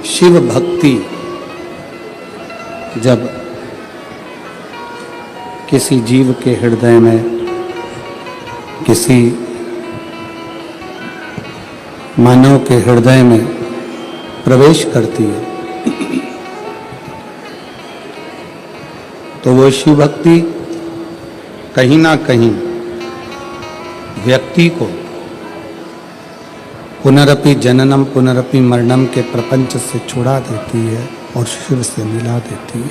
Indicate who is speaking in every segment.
Speaker 1: शिव भक्ति जब किसी जीव के हृदय में, किसी मानव के हृदय में प्रवेश करती है, तो वो शिव भक्ति कहीं ना कहीं व्यक्ति को पुनरपि जननम पुनरपि मरणम के प्रपंच से छुड़ा देती है और शिव से मिला देती है।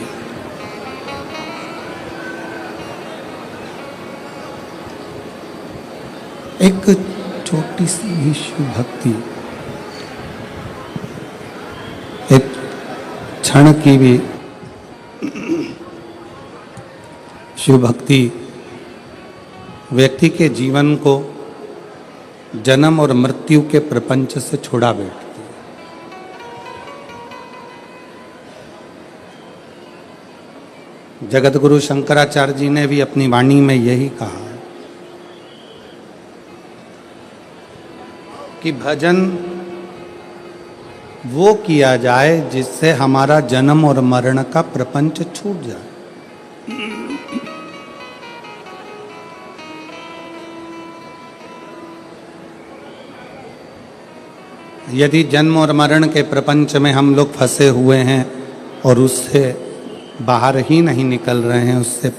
Speaker 1: एक छोटी सी ही शिव भक्ति, एक क्षण की भी शिव भक्ति व्यक्ति के जीवन को जन्म और मृत्यु के प्रपंच से छुड़ा बैठती है। जगत गुरु शंकराचार्य जी ने भी अपनी वाणी में यही कहा कि भजन वो किया जाए जिससे हमारा जन्म और मरण का प्रपंच छूट जाए। यदि जन्म और मरण के प्रपंच में हम लोग फंसे हुए हैं और उससे बाहर ही नहीं निकल रहे हैं, उससे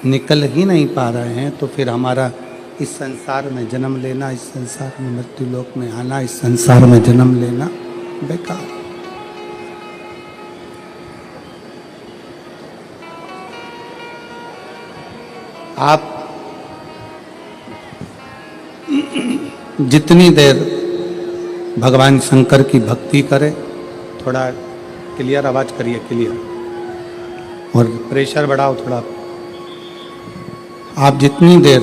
Speaker 1: निकल ही नहीं पा रहे हैं, तो फिर हमारा इस संसार में जन्म लेना, इस संसार में मृत्यु लोक में आना, इस संसार में जन्म लेना बेकार। आप जितनी देर भगवान शंकर की भक्ति करें, थोड़ा क्लियर आवाज करिए, क्लियर, और प्रेशर बढ़ाओ थोड़ा। आप जितनी देर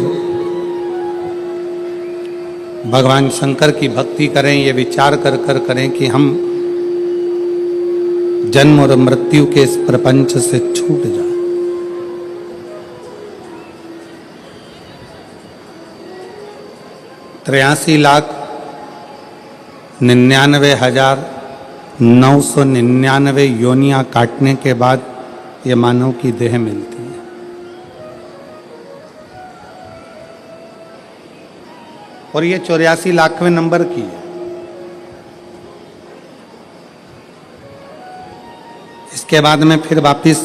Speaker 1: भगवान शंकर की भक्ति करें, ये विचार कर कर करें कि हम जन्म और मृत्यु के इस प्रपंच से छूट जाए। 83,99,999 योनियां काटने के बाद ये मानव की देह मिलती है। और ये 84 लाखवें नंबर की है। इसके बाद में फिर वापिस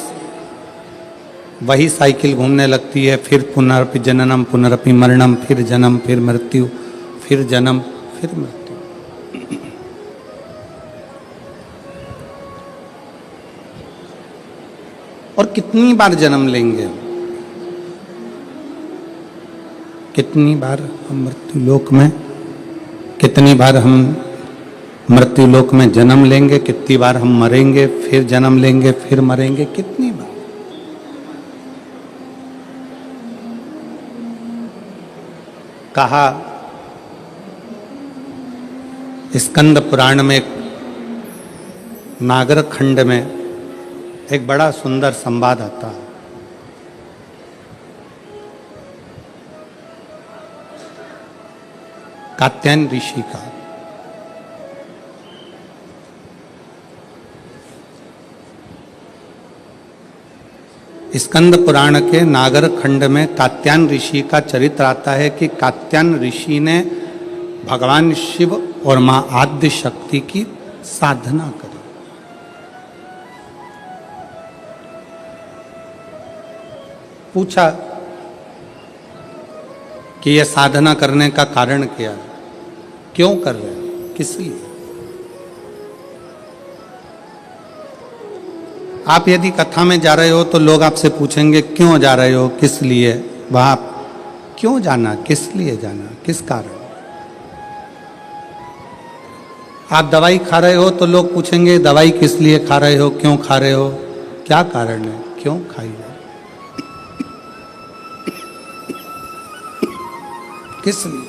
Speaker 1: वही साइकिल घूमने लगती है, फिर पुनरपि जननम पुनरपि मरणम, फिर जन्म, फिर मृत्यु, फिर जन्म, फिर मृत्यु। और कितनी बार जन्म लेंगे हम? कितनी बार हम मृत्यु लोक में, कितनी बार हम मृत्यु लोक में जन्म लेंगे, कितनी बार हम मरेंगे, फिर जन्म लेंगे, फिर मरेंगे, कितनी बार? कहा स्कंद पुराण में, नागर खंड में एक बड़ा सुंदर संवाद आता है। कात्यायन ऋषि का। स्कंद पुराण के नागर खंड में कात्यायन ऋषि का चरित्र आता है कि कात्यायन ऋषि ने भगवान शिव और मां आद्य शक्ति की साधना करी। पूछा कि यह साधना करने का कारण क्या है, क्यों कर रहे हैं, किस लिए? आप यदि कथा में जा रहे हो तो लोग आपसे पूछेंगे क्यों जा रहे हो, किस लिए, वहां क्यों जाना, किस लिए जाना, किस कारण? आप दवाई खा रहे हो तो लोग पूछेंगे दवाई किस लिए खा रहे हो, क्यों खा रहे हो, क्या कारण है, क्यों खाई है, किस लिए?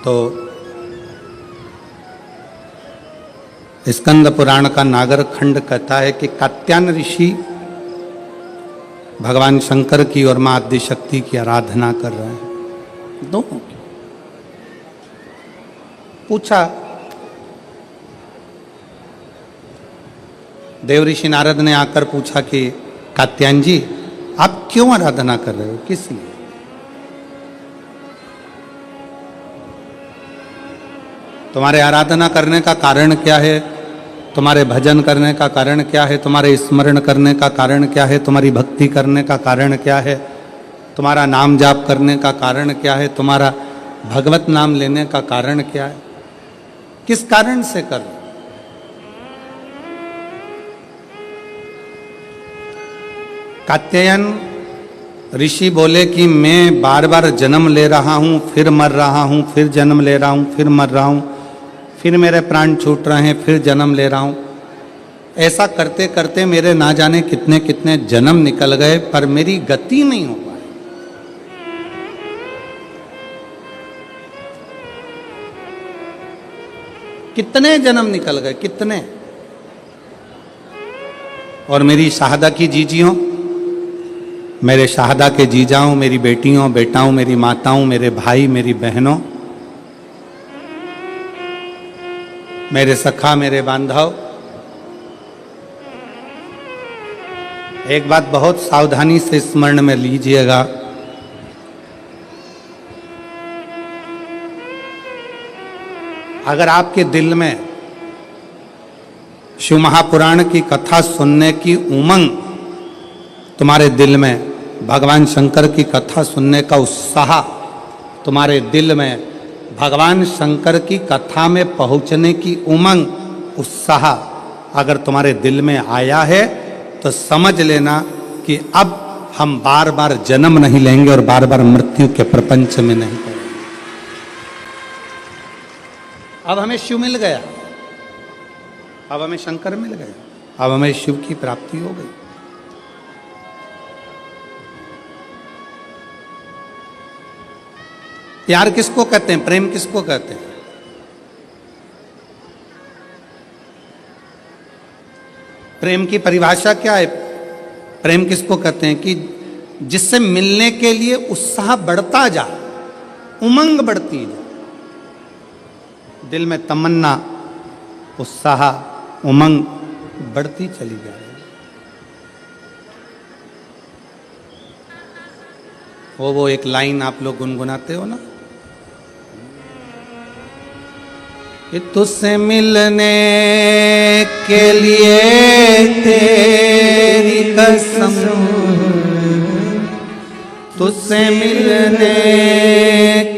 Speaker 1: तो स्कंद पुराण का नागर खंड कहता है कि कात्यायन ऋषि भगवान शंकर की और मां आद्य शक्ति की आराधना कर रहे हैं, दोनों की। पूछा, देव ऋषि नारद ने आकर पूछा कि कात्यायन जी आप क्यों आराधना कर रहे हो, किस लिए? तुम्हारे आराधना करने का कारण क्या है? तुम्हारे भजन करने का कारण क्या है? तुम्हारे स्मरण करने का कारण क्या है? तुम्हारी भक्ति करने का कारण क्या है? तुम्हारा नाम जाप करने का कारण क्या है? तुम्हारा भगवत नाम लेने का कारण क्या है? किस कारण से कर? कात्यायन ऋषि बोले कि मैं बार बार जन्म ले रहा हूं, फिर मर रहा हूं, फिर जन्म ले रहा हूं, फिर मर रहा हूं, फिर मेरे प्राण छूट रहे हैं, फिर जन्म ले रहा हूं। ऐसा करते करते मेरे ना जाने कितने कितने जन्म निकल गए, पर मेरी गति नहीं हो पाई। कितने जन्म निकल गए, कितने। और मेरी शाहदा की जीजियों, मेरे शाहदा के जीजाओं, मेरी बेटियों बेटाओं, मेरी माताओं, मेरे भाई, मेरी बहनों, मेरे सखा, मेरे बांधव, एक बात बहुत सावधानी से स्मरण में लीजिएगा। अगर आपके दिल में शिव महापुराण की कथा सुनने की उमंग, तुम्हारे दिल में भगवान शंकर की कथा सुनने का उत्साह, तुम्हारे दिल में भगवान शंकर की कथा में पहुंचने की उमंग, उत्साह अगर तुम्हारे दिल में आया है तो समझ लेना कि अब हम बार बार जन्म नहीं लेंगे और बार बार मृत्यु के प्रपंच में नहीं पड़ेंगे। अब हमें शिव मिल गया, अब हमें शंकर मिल गया, अब हमें शिव की प्राप्ति हो गई। प्यार किसको कहते हैं? प्रेम किसको कहते हैं? प्रेम की परिभाषा क्या है? प्रेम किसको कहते हैं? कि जिससे मिलने के लिए उत्साह बढ़ता जा, उमंग बढ़ती जा, दिल में तमन्ना, उत्साह, उमंग बढ़ती चली जा रही है। वो एक लाइन आप लोग गुनगुनाते हो ना, कि तुझसे मिलने के लिए तेरी कसम, तुझसे मिलने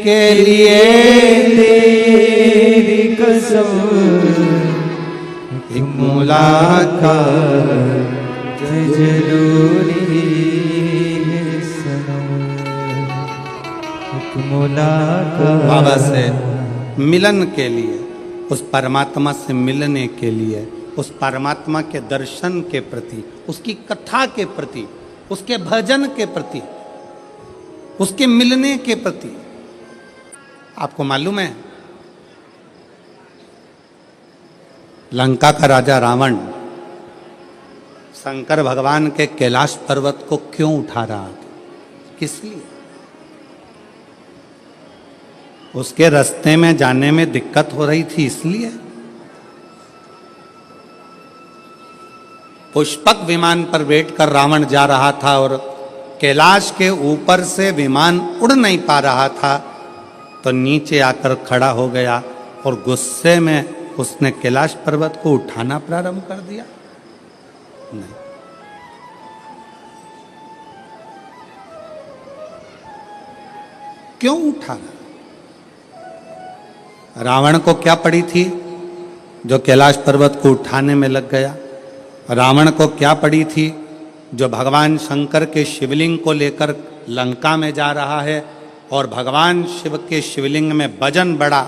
Speaker 1: के लिए तेरी कसम, एक मुलाकात जरूरी है सनम, एक मुलाकात। बाबा से मिलन के लिए, उस परमात्मा से मिलने के लिए, उस परमात्मा के दर्शन के प्रति, उसकी कथा के प्रति, उसके भजन के प्रति, उसके मिलने के प्रति। आपको मालूम है लंका का राजा रावण शंकर भगवान के कैलाश पर्वत को क्यों उठा रहा था? किस लिए? उसके रास्ते में जाने में दिक्कत हो रही थी, इसलिए। पुष्पक विमान पर बैठकर रावण जा रहा था और कैलाश के ऊपर से विमान उड़ नहीं पा रहा था, तो नीचे आकर खड़ा हो गया और गुस्से में उसने कैलाश पर्वत को उठाना प्रारंभ कर दिया। नहीं, क्यों उठा? रावण को क्या पड़ी थी जो कैलाश पर्वत को उठाने में लग गया? रावण को क्या पड़ी थी जो भगवान शंकर के शिवलिंग को लेकर लंका में जा रहा है और भगवान शिव के शिवलिंग में वजन बड़ा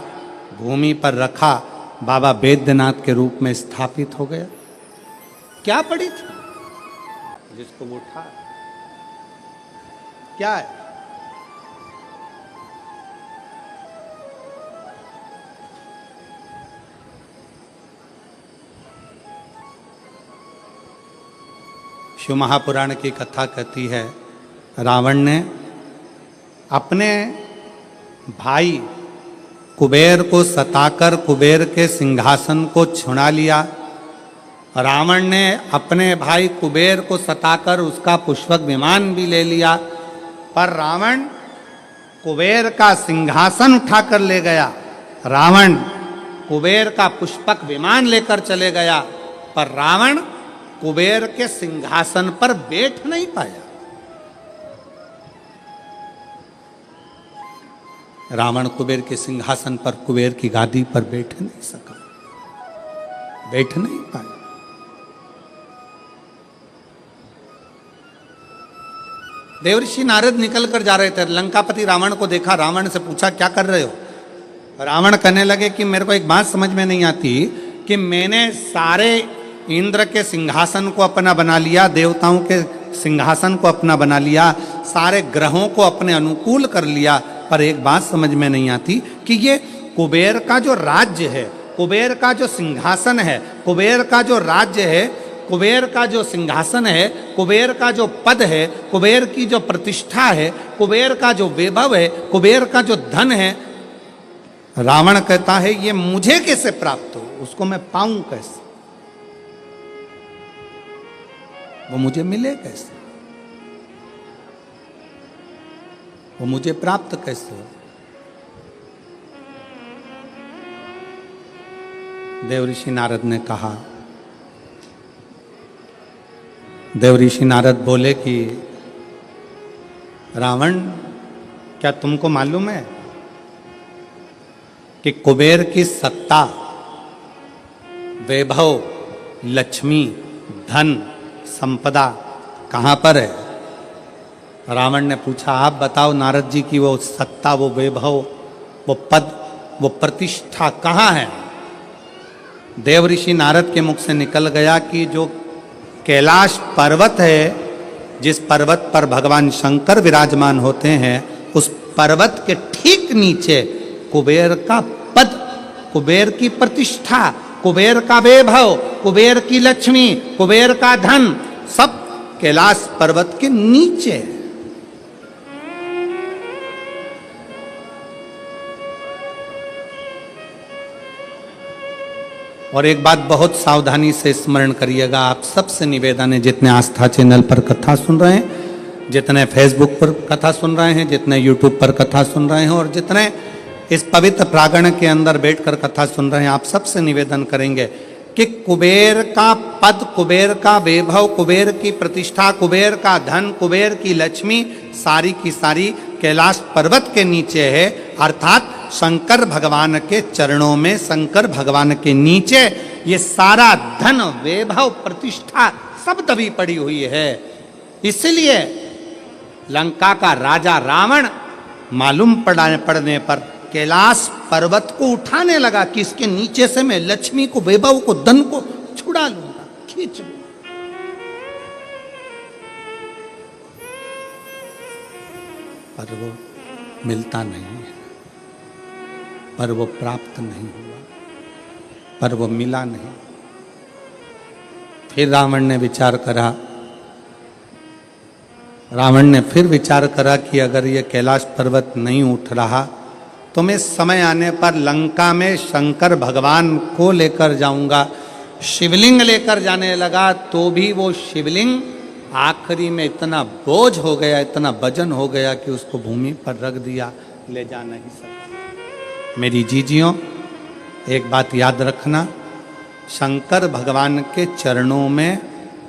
Speaker 1: भूमि पर रखा बाबा बैद्यनाथ के रूप में स्थापित हो गया? क्या पड़ी थी जिसको वो उठा? क्या है? शिव महापुराण की कथा कहती है रावण ने अपने भाई कुबेर को सताकर कुबेर के सिंहासन को छुड़ा लिया। रावण ने अपने भाई कुबेर को सताकर उसका पुष्पक विमान भी ले लिया, पर रावण कुबेर का सिंहासन उठाकर ले गया। रावण कुबेर का पुष्पक विमान लेकर चले गया, पर रावण कुबेर के सिंहासन पर बैठ नहीं पाया। रावण कुबेर के सिंहासन पर, कुबेर की गादी पर बैठ नहीं सका, बैठ नहीं पाया। देवर्षि नारद निकल कर जा रहे थे, लंकापति रावण को देखा, रावण से पूछा क्या कर रहे हो? रावण कहने लगे कि मेरे को एक बात समझ में नहीं आती कि मैंने सारे इंद्र के सिंहासन को अपना बना लिया, देवताओं के सिंहासन को अपना बना लिया, सारे ग्रहों को अपने अनुकूल कर लिया, पर एक बात समझ में नहीं आती कि ये कुबेर का जो राज्य है, कुबेर का जो सिंहासन है, कुबेर का जो राज्य है, कुबेर का जो सिंहासन है, कुबेर का जो पद है, कुबेर की जो प्रतिष्ठा है, कुबेर का जो वैभव है, कुबेर का जो धन है, रावण कहता है ये मुझे कैसे प्राप्त हो, उसको मैं पाऊं कैसे, वो मुझे मिले कैसे, वो मुझे प्राप्त कैसे हो? देवऋषि नारद ने कहा, देवऋषि नारद बोले कि रावण, क्या तुमको मालूम है कि कुबेर की सत्ता, वैभव, लक्ष्मी, धन, संपदा कहां पर है? रावण ने पूछा, आप बताओ नारद जी की वो सत्ता, वो वैभव, वो पद, वो प्रतिष्ठा कहां है? देवऋषि नारद के मुख से निकल गया कि जो कैलाश पर्वत है, जिस पर्वत पर भगवान शंकर विराजमान होते हैं, उस पर्वत के ठीक नीचे कुबेर का पद, कुबेर की प्रतिष्ठा, कुबेर का वैभव, कुबेर की लक्ष्मी, कुबेर का धन, सब कैलाश पर्वत के नीचे। और एक बात बहुत सावधानी से स्मरण करिएगा, आप सबसे निवेदन है, जितने आस्था चैनल पर कथा सुन रहे हैं, जितने फेसबुक पर कथा सुन रहे हैं, जितने यूट्यूब पर कथा सुन रहे हैं, और जितने इस पवित्र प्रांगण के अंदर बैठकर कथा सुन रहे हैं, आप सबसे निवेदन करेंगे कि कुबेर का पद, कुबेर का वैभव, कुबेर की प्रतिष्ठा, कुबेर का धन, कुबेर की लक्ष्मी सारी की सारी कैलाश पर्वत के नीचे है, अर्थात शंकर भगवान के चरणों में, शंकर भगवान के नीचे ये सारा धन, वैभव, प्रतिष्ठा सब दबी पड़ी हुई है। इसलिए लंका का राजा रावण मालूम पड़ने पर कैलाश पर्वत को उठाने लगा कि इसके नीचे से मैं लक्ष्मी को, वैभव को, धन को छुड़ा लूंगा, खींच लूंगा। पर वो मिलता नहीं है, पर वो प्राप्त नहीं हुआ, पर वो मिला नहीं। फिर रावण ने विचार करा, रावण ने फिर विचार करा कि अगर ये कैलाश पर्वत नहीं उठ रहा तो मैं समय आने पर लंका में शंकर भगवान को लेकर जाऊंगा। शिवलिंग लेकर जाने लगा तो भी वो शिवलिंग आखिरी में इतना बोझ हो गया, इतना वजन हो गया कि उसको भूमि पर रख दिया, ले जा नहीं सका। मेरी जीजियों, एक बात याद रखना, शंकर भगवान के चरणों में,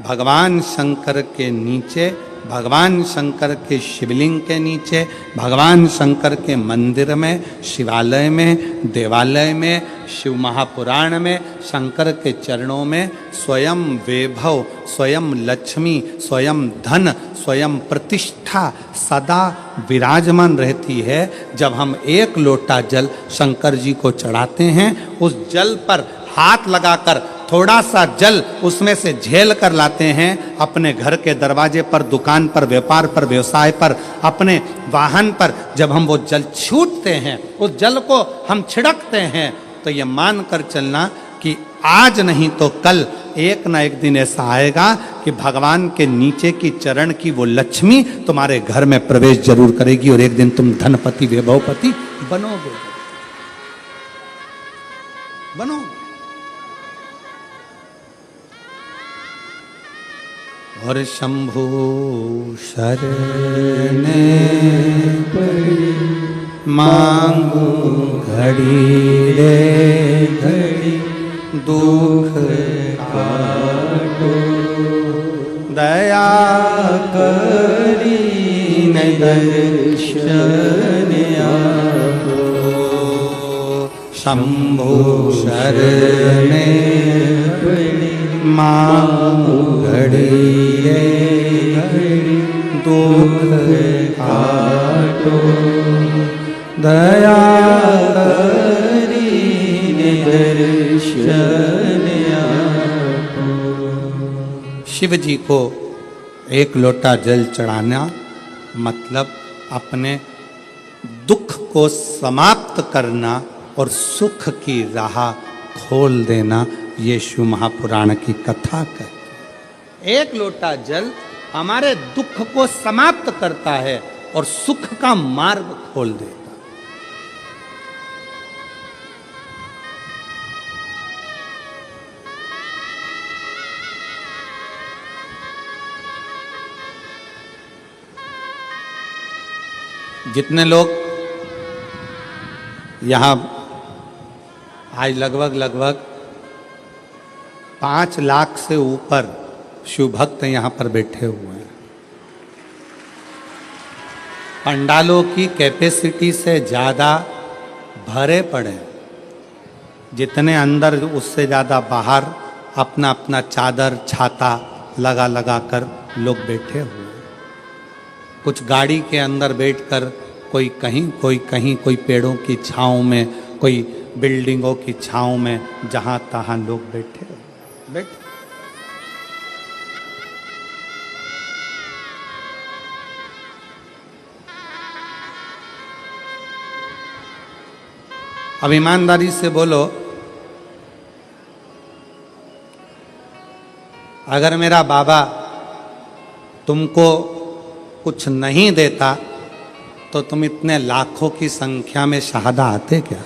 Speaker 1: भगवान शंकर के नीचे, भगवान शंकर के शिवलिंग के नीचे, भगवान शंकर के मंदिर में, शिवालय में, देवालय में, शिव महापुराण में, शंकर के चरणों में स्वयं वैभव, स्वयं लक्ष्मी, स्वयं धन, स्वयं प्रतिष्ठा सदा विराजमान रहती है। जब हम एक लोटा जल शंकर जी को चढ़ाते हैं, उस जल पर हाथ लगाकर थोड़ा सा जल उसमें से झेल कर लाते हैं, अपने घर के दरवाजे पर, दुकान पर, व्यापार पर, व्यवसाय पर, अपने वाहन पर जब हम वो जल छूटते हैं, उस जल को हम छिड़कते हैं, तो ये मान कर चलना कि आज नहीं तो कल एक ना एक दिन ऐसा आएगा कि भगवान के नीचे की चरण की वो लक्ष्मी तुम्हारे घर में प्रवेश जरूर करेगी और एक दिन तुम धनपति, वैभवपति बनोगे। बनो। और शंभु शरण पड़ी मांगू घड़ी रे घड़ी दुख काटो दया करी न दर्शन आपो। शंभु शरण पड़ी मांगू घड़ी रे घड़ी दुख काटो दया करी दर्शन आपो। शिव जी को एक लोटा जल चढ़ाना मतलब अपने दुख को समाप्त करना और सुख की राह खोल देना। ये शिव महापुराण की कथा कहती है। एक लोटा जल हमारे दुख को समाप्त करता है और सुख का मार्ग खोल देता है। जितने लोग यहाँ आज लगभग 5 लाख से ऊपर शिव भक्त यहाँ पर बैठे हुए हैं। पंडालों की कैपेसिटी से ज़्यादा भरे पड़े, जितने अंदर उससे ज़्यादा बाहर अपना अपना चादर छाता लगा लगा कर लोग बैठे हुए हैं। कुछ गाड़ी के अंदर बैठकर कोई कहीं कोई पेड़ों की छाँव में, कोई बिल्डिंगों की छाँव में, जहाँ तहाँ लोग बैठे बैठ। अब ईमानदारी से बोलो, अगर मेरा बाबा तुमको कुछ नहीं देता तो तुम इतने लाखों की संख्या में शहादा आते क्या?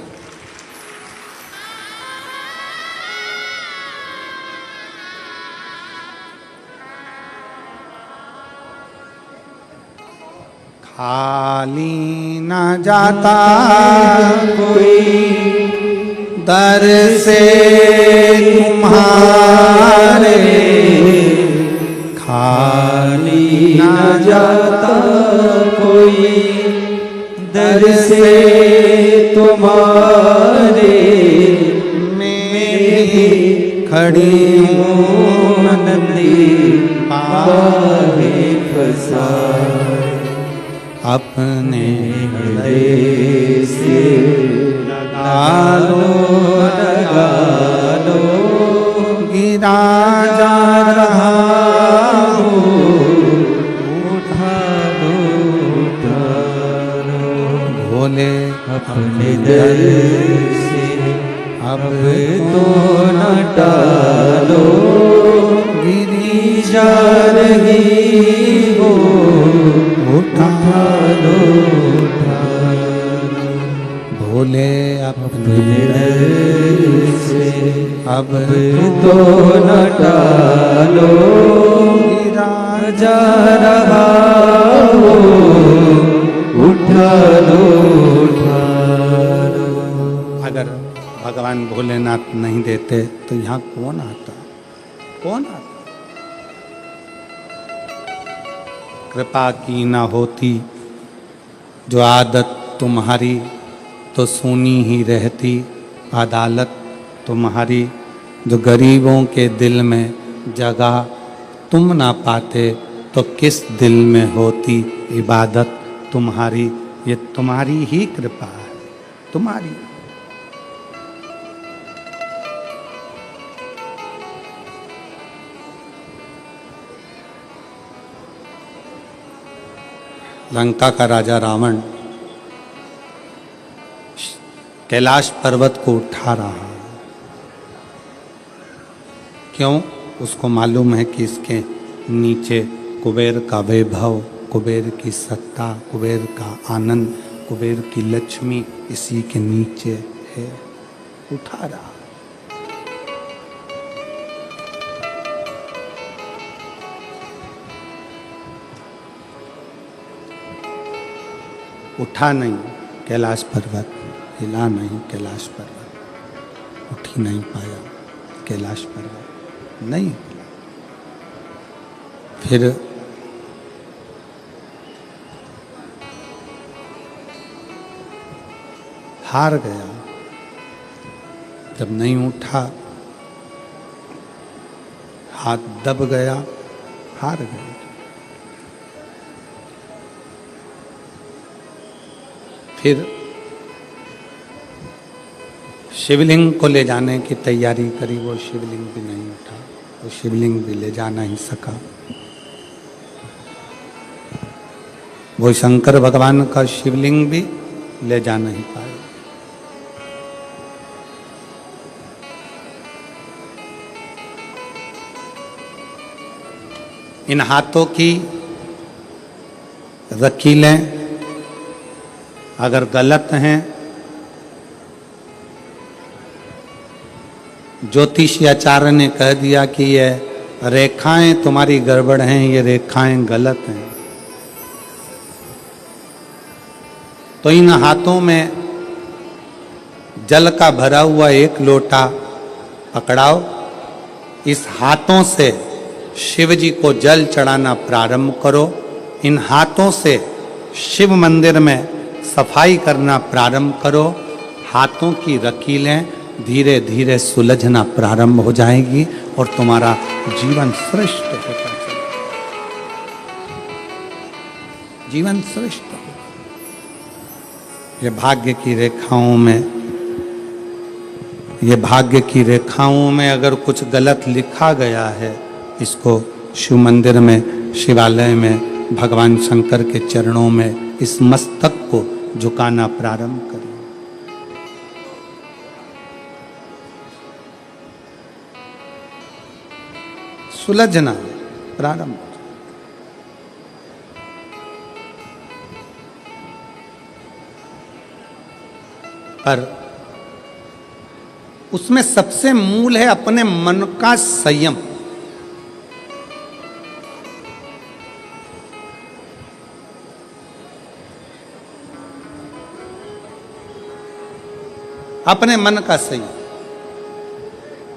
Speaker 1: खाली ना जाता कोई दर से तुम्हारे, खाली ना जाता कोई दर से तुम्हारे। मेरी खड़ी हूँ नदी पाहे फंसा, अपने हृदय से लगा लो गिरा जा रहा हो, उठा लो भोले अपने दर से अब तो न टालो, गिरी जा रही हो, उठा लो भोले अपने दर से अब तो न टालो, गिरा जा रहा हो, उठा लो। अगर भगवान भोलेनाथ नहीं देते तो यहाँ कौन आता? कौन आता? कृपा की ना होती जो आदत तुम्हारी तो सुनी ही रहती अदालत तुम्हारी। जो गरीबों के दिल में जगह तुम ना पाते तो किस दिल में होती इबादत तुम्हारी। ये तुम्हारी ही कृपा है, तुम्हारी। लंका का राजा रावण कैलाश पर्वत को उठा रहा है। क्यों? उसको मालूम है कि इसके नीचे कुबेर का वैभव, कुबेर की सत्ता, कुबेर का आनंद, कुबेर की लक्ष्मी इसी के नीचे है। उठा रहा। उठा नहीं कैलाश पर्वत, हिला नहीं कैलाश पर्वत, उठ ही नहीं पाया कैलाश पर्वत, नहीं हिला। फिर हार गया, जब नहीं उठा हाथ दब गया, हार गया। फिर शिवलिंग को ले जाने की तैयारी करी, वो शिवलिंग भी नहीं उठा, वो शिवलिंग भी ले जा नहीं सका। वो शंकर भगवान का शिवलिंग भी ले जा नहीं पाए। इन हाथों की रकीलें अगर गलत हैं, ज्योतिषी आचार्य ने कह दिया कि ये रेखाएं तुम्हारी गड़बड़ हैं, ये रेखाएं गलत हैं, तो इन हाथों में जल का भरा हुआ एक लोटा पकड़ाओ, इस हाथों से शिव जी को जल चढ़ाना प्रारंभ करो, इन हाथों से शिव मंदिर में सफाई करना प्रारंभ करो, हाथों की रकीलें धीरे धीरे सुलझना प्रारंभ हो जाएगी और तुम्हारा जीवन श्रेष्ठ होता चलेगा, जीवन श्रेष्ठ होगा। ये भाग्य की रेखाओं में, ये भाग्य की रेखाओं में अगर कुछ गलत लिखा गया है, इसको शिव मंदिर में, शिवालय में, भगवान शंकर के चरणों में इस मस्तक को झुकाना प्रारंभ करें। सुलझना प्रारंभ। पर उसमें सबसे मूल है अपने मन का संयम। अपने मन का सही।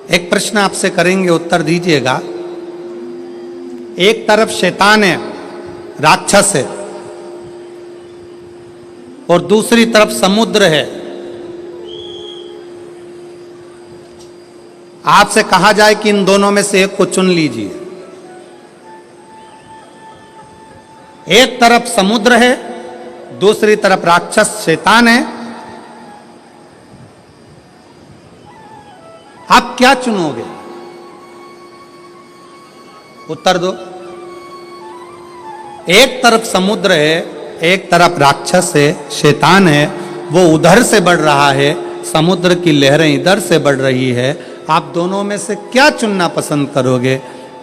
Speaker 1: एक प्रश्न आपसे करेंगे, उत्तर दीजिएगा। एक तरफ शैतान है, राक्षस है, और दूसरी तरफ समुद्र है। आपसे कहा जाए कि इन दोनों में से एक को चुन लीजिए। एक तरफ समुद्र है, दूसरी तरफ राक्षस शैतान है, आप क्या चुनोगे? उत्तर दो। एक तरफ समुद्र है, एक तरफ राक्षस है, शैतान है, वो उधर से बढ़ रहा है, समुद्र की लहरें इधर से बढ़ रही है। आप दोनों में से क्या चुनना पसंद करोगे?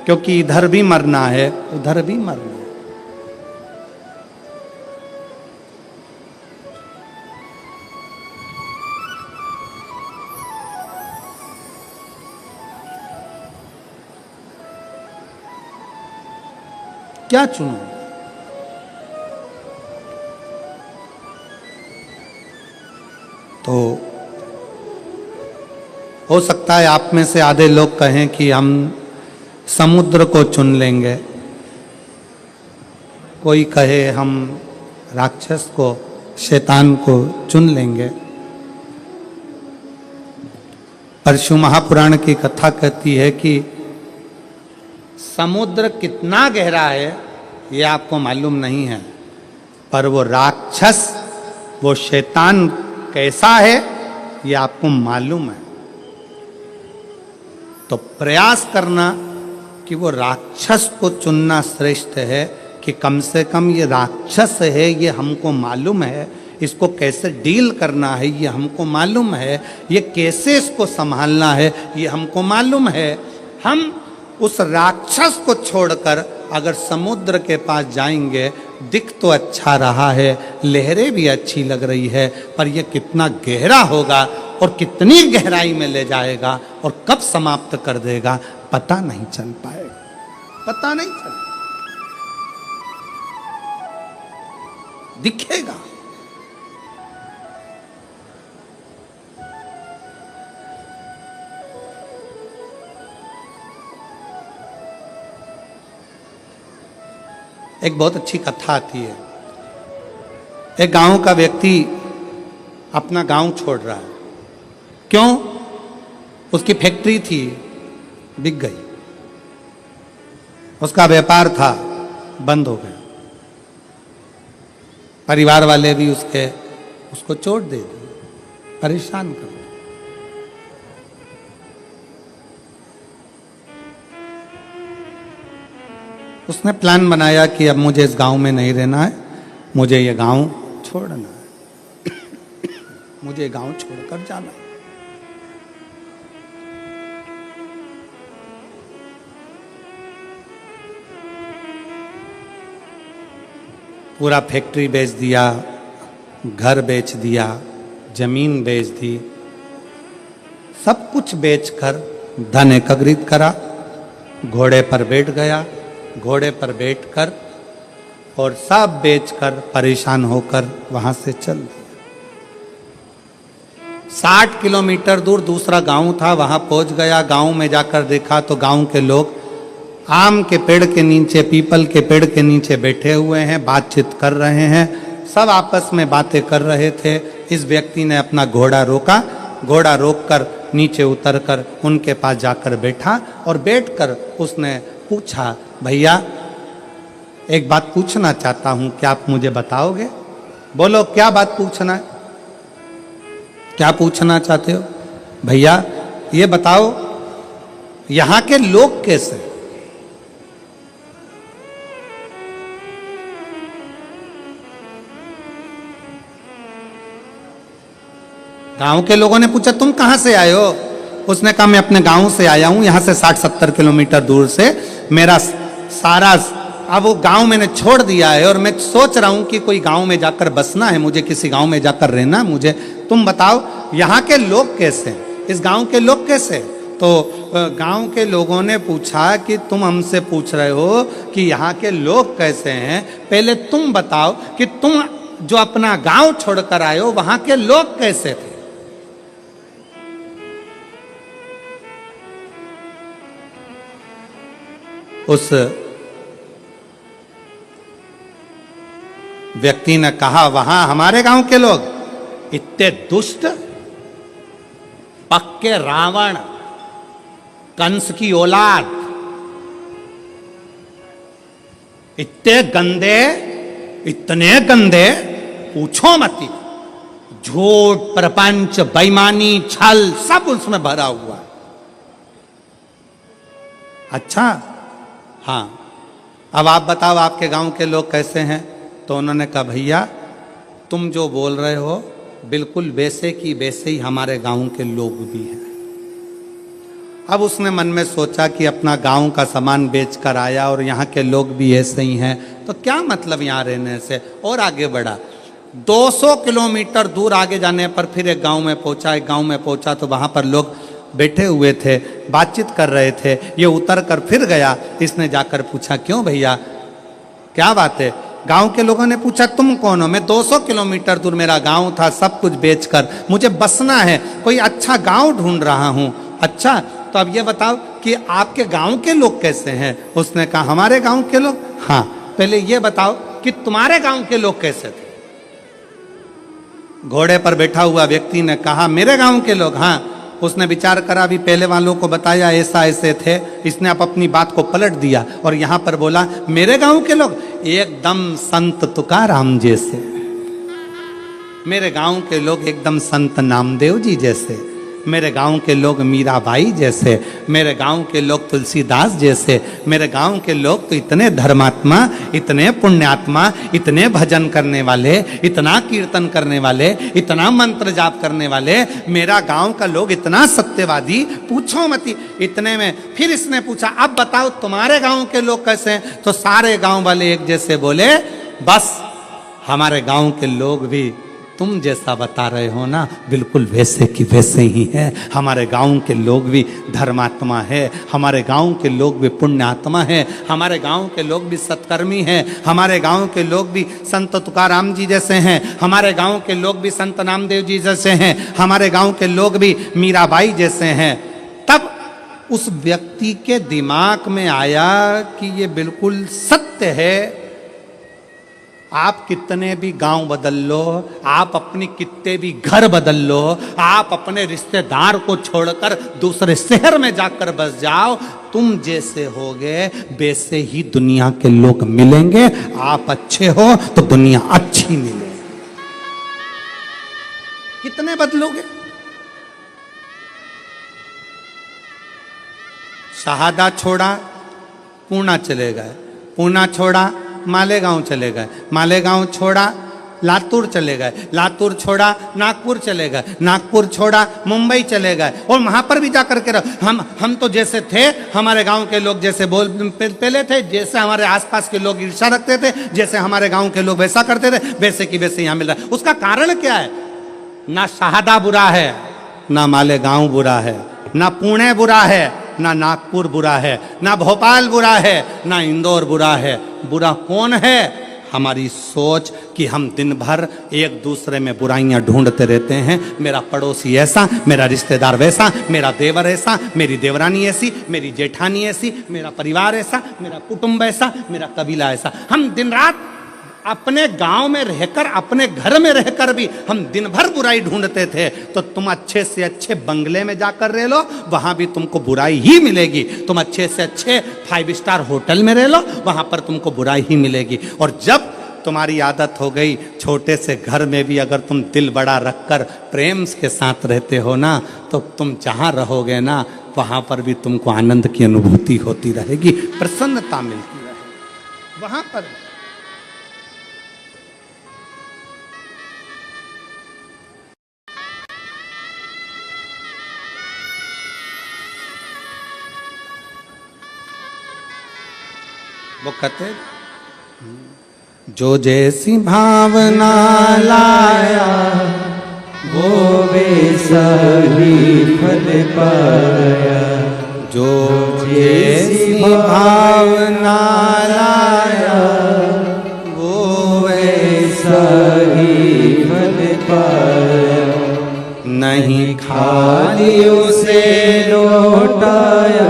Speaker 1: क्योंकि इधर भी मरना है, उधर भी मरना है। क्या चुनो? तो हो सकता है आप में से आधे लोग कहें कि हम समुद्र को चुन लेंगे, कोई कहे हम राक्षस को, शैतान को चुन लेंगे। पर शिव महापुराण की कथा कहती है कि समुद्र कितना गहरा है ये आपको मालूम नहीं है, पर वो राक्षस, वो शैतान कैसा है ये आपको मालूम है। तो प्रयास करना कि वो राक्षस को चुनना श्रेष्ठ है, कि कम से कम ये राक्षस है, ये हमको मालूम है, इसको कैसे डील करना है ये हमको मालूम है, ये कैसे इसको संभालना है ये हमको मालूम है। हम उस राक्षस को छोड़कर अगर समुद्र के पास जाएंगे, दिख तो अच्छा रहा है, लहरें भी अच्छी लग रही है, पर यह कितना गहरा होगा और कितनी गहराई में ले जाएगा और कब समाप्त कर देगा पता नहीं चल पाएगा, पता नहीं चल, दिखेगा एक बहुत अच्छी कथा आती है। एक गांव का व्यक्ति अपना गांव छोड़ रहा है। क्यों? उसकी फैक्ट्री थी, बिक गई। उसका व्यापार था, बंद हो गया। परिवार वाले भी उसको चोट दे दिए, परेशान कर दिए। उसने प्लान बनाया कि अब मुझे इस गांव में नहीं रहना है, मुझे ये गांव छोड़ना है, मुझे गांव छोड़कर जाना है। पूरा फैक्ट्री बेच दिया, घर बेच दिया, जमीन बेच दी, सब कुछ बेचकर धन एकत्रित करा, घोड़े पर बैठ गया, घोड़े पर बैठकर और सब बेचकर परेशान होकर वहां से चल दिया। 60 किलोमीटर दूर दूसरा गांव था, वहां पहुंच गया। गांव में जाकर देखा तो गांव के लोग आम के पेड़ के नीचे, पीपल के पेड़ के नीचे बैठे हुए हैं, बातचीत कर रहे हैं, सब आपस में बातें कर रहे थे। इस व्यक्ति ने अपना घोड़ा रोका, घोड़ा रोककर नीचे उतरकर उनके पास जाकर बैठा और बैठकर उसने पूछा, भैया एक बात पूछना चाहता हूं, क्या आप मुझे बताओगे? बोलो, क्या बात पूछना है? क्या पूछना चाहते हो? भैया ये बताओ, यहां के लोग कैसे? गांव के लोगों ने पूछा, तुम कहां से आए हो? उसने कहा, मैं अपने गांव से आया हूं, यहां से 60-70 किलोमीटर दूर से। मेरा सारा अब वो गांव मैंने छोड़ दिया है और मैं सोच रहा हूं कि कोई गांव में जाकर बसना है, मुझे किसी गांव में जाकर रहना मुझे। तुम बताओ यहाँ के लोग कैसे हैं, इस गांव के लोग कैसे? तो गांव के लोगों ने पूछा कि तुम हमसे पूछ रहे हो कि यहाँ के लोग कैसे हैं, पहले तुम बताओ कि तुम जो अपना गांव छोड़कर आए हो वहां के लोग कैसे थे? उस व्यक्ति ने कहा, वहां हमारे गांव के लोग इतने दुष्ट, पक्के रावण, कंस की औलाद, इतने गंदे पूछो मत। झूठ, प्रपंच, बेईमानी, छल सब उसमें भरा हुआ है। अच्छा, हाँ, अब आप बताओ आपके गांव के लोग कैसे हैं? तो उन्होंने कहा, भैया तुम जो बोल रहे हो बिल्कुल वैसे की वैसे ही हमारे गांव के लोग भी हैं। अब उसने मन में सोचा कि अपना गांव का सामान बेचकर आया और यहाँ के लोग भी ऐसे ही हैं, तो क्या मतलब यहाँ रहने से, और आगे बढ़ा। 200 किलोमीटर दूर आगे जाने पर फिर एक गांव में पहुंचा। एक गांव में पहुंचा तो वहां पर लोग बैठे हुए थे, बातचीत कर रहे थे। ये उतर कर फिर गया, इसने जाकर पूछा, क्यों भैया क्या बात है? गांव के लोगों ने पूछा, तुम कौन हो? मैं 200 किलोमीटर दूर मेरा गांव था, सब कुछ बेचकर मुझे बसना है, कोई अच्छा गांव ढूंढ रहा हूं। अच्छा, तो अब ये बताओ कि आपके गांव के लोग कैसे हैं? उसने कहा, हमारे गांव के लोग? हाँ, पहले ये बताओ कि तुम्हारे गांव के लोग कैसे थे? घोड़े पर बैठा हुआ व्यक्ति ने कहा, मेरे गांव के लोग? हाँ। उसने विचार करा, भी पहले वालों को बताया ऐसा ऐसे थे, इसने अब अपनी बात को पलट दिया और यहां पर बोला, मेरे गांव के लोग एकदम संत तुकाराम जैसे, मेरे गांव के लोग एकदम संत नामदेव जी जैसे, मेरे गांव के लोग मीराबाई जैसे, मेरे गांव के लोग तुलसीदास जैसे, मेरे गांव के लोग तो इतने धर्मात्मा, इतने पुण्यात्मा, इतने भजन करने वाले, इतना कीर्तन करने वाले, इतना मंत्र जाप करने वाले, मेरा गांव का लोग इतना सत्यवादी, पूछो मत। इतने में फिर इसने पूछा, अब बताओ तुम्हारे गांव के लोग कैसे हैं? तो सारे गांव वाले एक जैसे बोले, बस हमारे गांव के लोग भी तुम जैसा बता रहे हो ना, बिल्कुल वैसे की वैसे ही है। हमारे गांव के लोग भी धर्मात्मा है, हमारे गांव के लोग भी पुण्यात्मा है, हमारे गांव के लोग भी सत्कर्मी हैं, हमारे गांव के लोग भी संत तुकाराम जी जैसे हैं, हमारे गांव के लोग भी संत नामदेव जी जैसे हैं, हमारे गांव के लोग भी मीराबाई जैसे हैं। तब उस व्यक्ति के दिमाग में आया कि ये बिल्कुल सत्य है आप कितने भी गांव बदल लो, आप अपनी कितने भी घर बदल लो, आप अपने रिश्तेदार को छोड़कर दूसरे शहर में जाकर बस जाओ, तुम जैसे होगे वैसे ही दुनिया के लोग मिलेंगे। आप अच्छे हो तो दुनिया अच्छी मिलेगी। कितने बदलोगे? शहादा छोड़ा पूना चले गए, पूना छोड़ा मालेगांव चले गए, मालेगांव छोड़ा लातूर चले गए, लातूर छोड़ा नागपुर चले गए, नागपुर छोड़ा मुंबई चले गए, और वहां पर भी जाकर के हम तो जैसे थे, हमारे गांव के लोग जैसे पहले थे, जैसे हमारे आसपास के लोग ईर्ष्या रखते थे, जैसे हमारे गांव के लोग वैसा करते थे, वैसे की वैसे यहां मिल रहा है। उसका कारण क्या है? ना शहादा बुरा है, ना मालेगांव बुरा है, ना पुणे बुरा है, ना नागपुर बुरा है, ना भोपाल बुरा है, ना इंदौर बुरा है। बुरा कौन है? हमारी सोच कि हम दिन भर एक दूसरे में बुराइयां ढूंढते रहते हैं। मेरा पड़ोसी ऐसा, मेरा रिश्तेदार वैसा, मेरा देवर ऐसा, मेरी देवरानी ऐसी, मेरी जेठानी ऐसी, मेरा परिवार ऐसा, मेरा कुटुंब ऐसा, मेरा कबीला ऐसा। हम दिन रात अपने गांव में रहकर, अपने घर में रहकर भी हम दिन भर बुराई ढूंढते थे। तो तुम अच्छे से अच्छे बंगले में जाकर रह लो, वहां भी तुमको बुराई ही मिलेगी। तुम अच्छे से अच्छे 5 स्टार होटल में रह लो, वहां पर तुमको बुराई ही मिलेगी। और जब तुम्हारी आदत हो गई छोटे से घर में भी अगर तुम दिल बड़ा रखकर प्रेम के साथ रहते हो ना, तो तुम जहां रहोगे ना, वहां पर भी तुमको आनंद की अनुभूति होती रहेगी, प्रसन्नता मिलती रहेगी वहां पर। वो कहते जो जैसी भावना लाया
Speaker 2: वो वैसा ही फल पाया,
Speaker 1: जो जैसी भावना लाया वो
Speaker 2: वैसा ही फल पाया।
Speaker 1: नहीं
Speaker 2: खाली उसे लौटाया,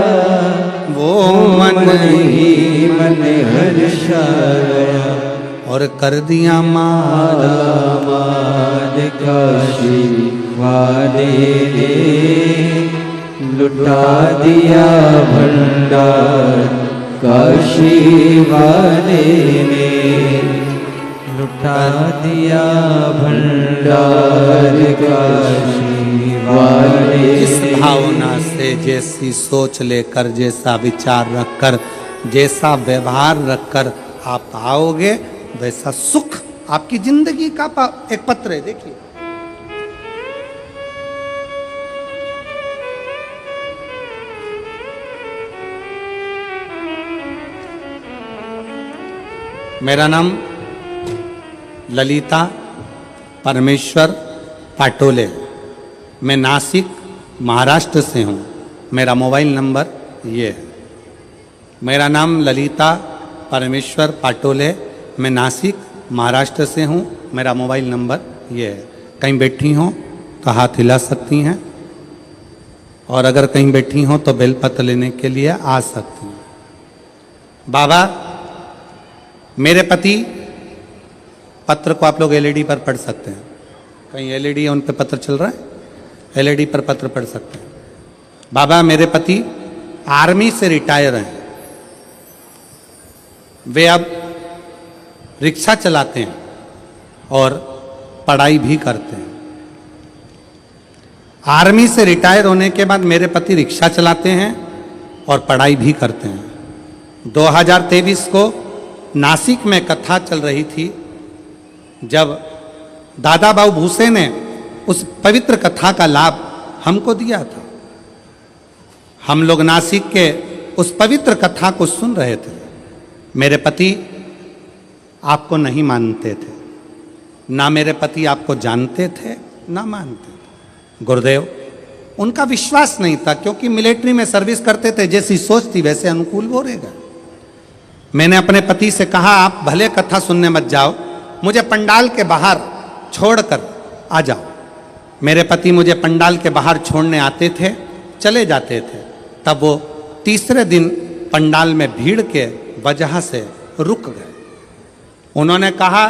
Speaker 1: वो मन
Speaker 2: ही मन हर्षाया।
Speaker 1: और कर दिया माला
Speaker 2: माल काशी वाले ने, लुटा दिया भंडार काशी वाले ने, लुटा दिया भंडार काशी वाले।
Speaker 1: जिस भावना से, जैसी सोच लेकर, जैसा विचार रखकर, जैसा व्यवहार रखकर आप आओगे, वैसा सुख आपकी जिंदगी का एक पत्र है। देखिए, मेरा नाम ललिता परमेश्वर पाटोले, मैं नासिक महाराष्ट्र से हूँ। मेरा मोबाइल नंबर ये है। मेरा नाम ललिता परमेश्वर पाटोले, मैं नासिक महाराष्ट्र से हूँ। मेरा मोबाइल नंबर ये है। कहीं बैठी हों तो हाथ हिला सकती हैं, और अगर कहीं बैठी हों तो बेलपत्र लेने के लिए आ सकती हैं। बाबा, मेरे पति, पत्र को आप लोग एलईडी पर पढ़ सकते हैं, कहीं एलईडी है उन पे पत्र चल रहा है, एलईडी पर पत्र पढ़ सकते हैं। बाबा, मेरे पति आर्मी से रिटायर हैं। वे अब रिक्शा चलाते हैं और पढ़ाई भी करते हैं। आर्मी से रिटायर होने के बाद मेरे पति रिक्शा चलाते हैं और पढ़ाई भी करते हैं। 2023 को नासिक में कथा चल रही थी, जब दादा बाबू भूसे ने उस पवित्र कथा का लाभ हमको दिया था। हम लोग नासिक के उस पवित्र कथा को सुन रहे थे। मेरे पति आपको नहीं मानते थे, ना मेरे पति आपको जानते थे ना मानते थे। गुरुदेव, उनका विश्वास नहीं था, क्योंकि मिलिट्री में सर्विस करते थे, जैसी सोच थी वैसे अनुकूल वो रहेगा। मैंने अपने पति से कहा, आप भले कथा सुनने मत जाओ, मुझे पंडाल के बाहर छोड़कर आ जाओ। मेरे पति मुझे पंडाल के बाहर छोड़ने आते थे, चले जाते थे। तब वो तीसरे दिन पंडाल में भीड़ के वजह से रुक गए। उन्होंने कहा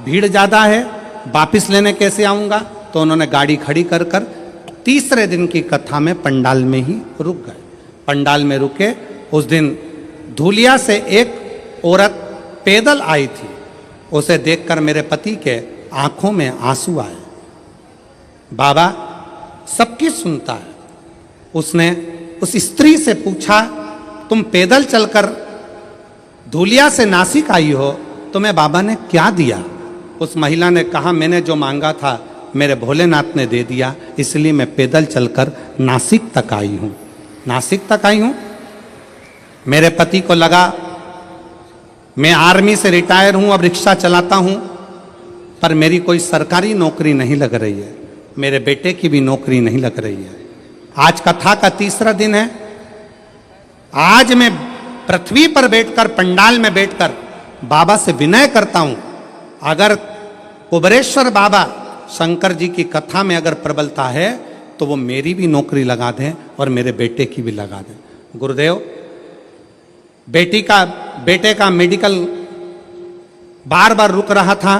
Speaker 1: भीड़ ज़्यादा है, वापिस लेने कैसे आऊँगा? तो उन्होंने गाड़ी खड़ी कर कर तीसरे दिन की कथा में पंडाल में ही रुक गए। पंडाल में रुके। उस दिन धूलिया से एक औरत पैदल आई थी। उसे देखकर मेरे पति के आंखों में आंसू आए। बाबा सबकी सुनता है। उसने उस स्त्री से पूछा, तुम पैदल चलकर धूलिया से नासिक आई हो, तुम्हें बाबा ने क्या दिया? उस महिला ने कहा, मैंने जो मांगा था मेरे भोलेनाथ ने दे दिया, इसलिए मैं पैदल चलकर नासिक तक आई हूँ। नासिक तक आई हूँ। मेरे पति को लगा मैं आर्मी से रिटायर हूँ, अब रिक्शा चलाता हूँ, पर मेरी कोई सरकारी नौकरी नहीं लग रही है, मेरे बेटे की भी नौकरी नहीं लग रही है। आज कथा का तीसरा दिन है। आज मैं पृथ्वी पर बैठकर, पंडाल में बैठकर बाबा से विनय करता हूं, अगर कुबरेश्वर बाबा शंकर जी की कथा में अगर प्रबलता है तो वो मेरी भी नौकरी लगा दें और मेरे बेटे की भी लगा दें। गुरुदेव, बेटे का मेडिकल बार बार रुक रहा था।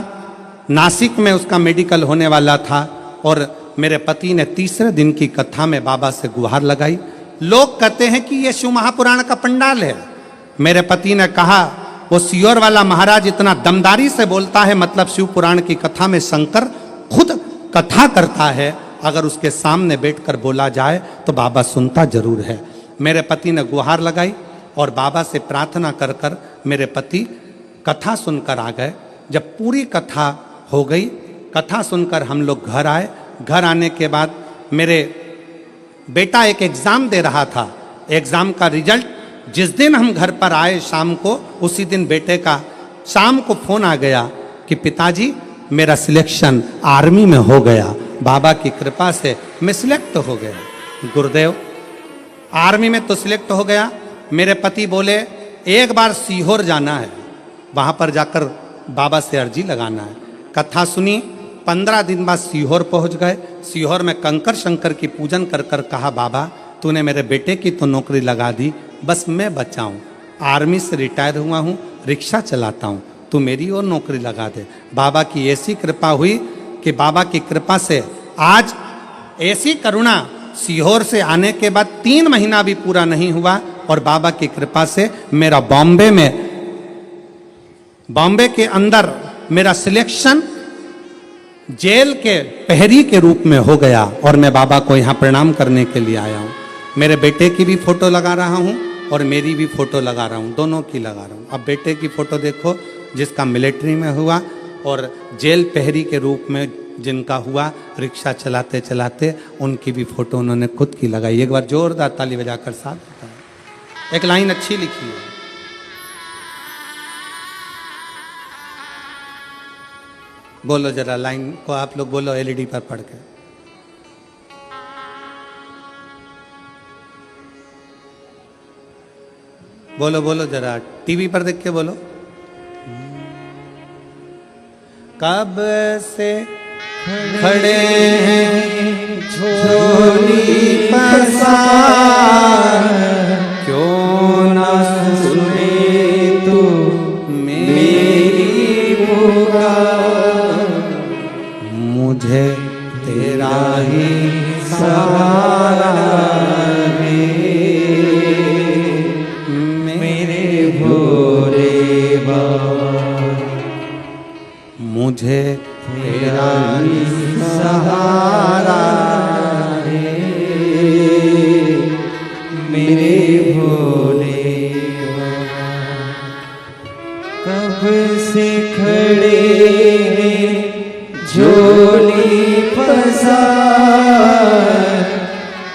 Speaker 1: नासिक में उसका मेडिकल होने वाला था और मेरे पति ने तीसरे दिन की कथा में बाबा से गुहार लगाई। लोग कहते हैं कि ये शिव महापुराण का पंडाल है। मेरे पति ने कहा, वो सियोर वाला महाराज इतना दमदारी से बोलता है, मतलब शिव पुराण की कथा में शंकर खुद कथा करता है, अगर उसके सामने बैठकर बोला जाए तो बाबा सुनता जरूर है। मेरे पति ने गुहार लगाई और बाबा से प्रार्थना कर कर मेरे पति कथा सुनकर आ गए। जब पूरी कथा हो गई, कथा सुनकर हम लोग घर आए। घर आने के बाद मेरे बेटा एक एग्ज़ाम दे रहा था। एग्ज़ाम का रिजल्ट जिस दिन हम घर पर आए शाम को, उसी दिन बेटे का शाम को फ़ोन आ गया कि पिताजी मेरा सिलेक्शन आर्मी में हो गया, बाबा की कृपा से मैं सिलेक्ट हो गया। गुरुदेव, आर्मी में तो सिलेक्ट हो गया। मेरे पति बोले एक बार सीहोर जाना है, वहाँ पर जाकर बाबा से अर्जी लगाना है। कथा सुनी। 15 दिन बाद सीहोर पहुँच गए। सीहोर में कंकर शंकर की पूजन कर कर कहा, बाबा तूने मेरे बेटे की तो नौकरी लगा दी, बस मैं बचा हूँ, आर्मी से रिटायर हुआ हूँ, रिक्शा चलाता हूँ, तू मेरी और नौकरी लगा दे। बाबा की ऐसी कृपा हुई कि बाबा की कृपा से आज ऐसी करुणा, सीहोर से आने के बाद 3 महीना भी पूरा नहीं हुआ और बाबा की कृपा से मेरा बॉम्बे के अंदर मेरा सिलेक्शन जेल के प्रहरी के रूप में हो गया और मैं बाबा को यहाँ प्रणाम करने के लिए आया हूँ। मेरे बेटे की भी फोटो लगा रहा हूँ और मेरी भी फोटो लगा रहा हूँ, दोनों की लगा रहा हूँ। अब बेटे की फोटो देखो जिसका मिलिट्री में हुआ और जेल प्रहरी के रूप में जिनका हुआ रिक्शा चलाते चलाते, उनकी भी फोटो उन्होंने खुद की लगाई। एक बार जोरदार ताली बजाकर साथ बताएं। एक लाइन अच्छी लिखी है, बोलो जरा लाइन को आप लोग बोलो एलईडी पर पढ़ के। बोलो बोलो जरा टीवी पर देख के बोलो। कब से खड़े हैं झोली पसार, क्यों ना सुने तू मेरी पुकार, मुझे तेरा ही सहारा है, मेरे भोले बाबा, मुझे तेरा ही सहारा है, मेरे भोले बाबा।
Speaker 2: कब से खड़े हैं झोली पसार,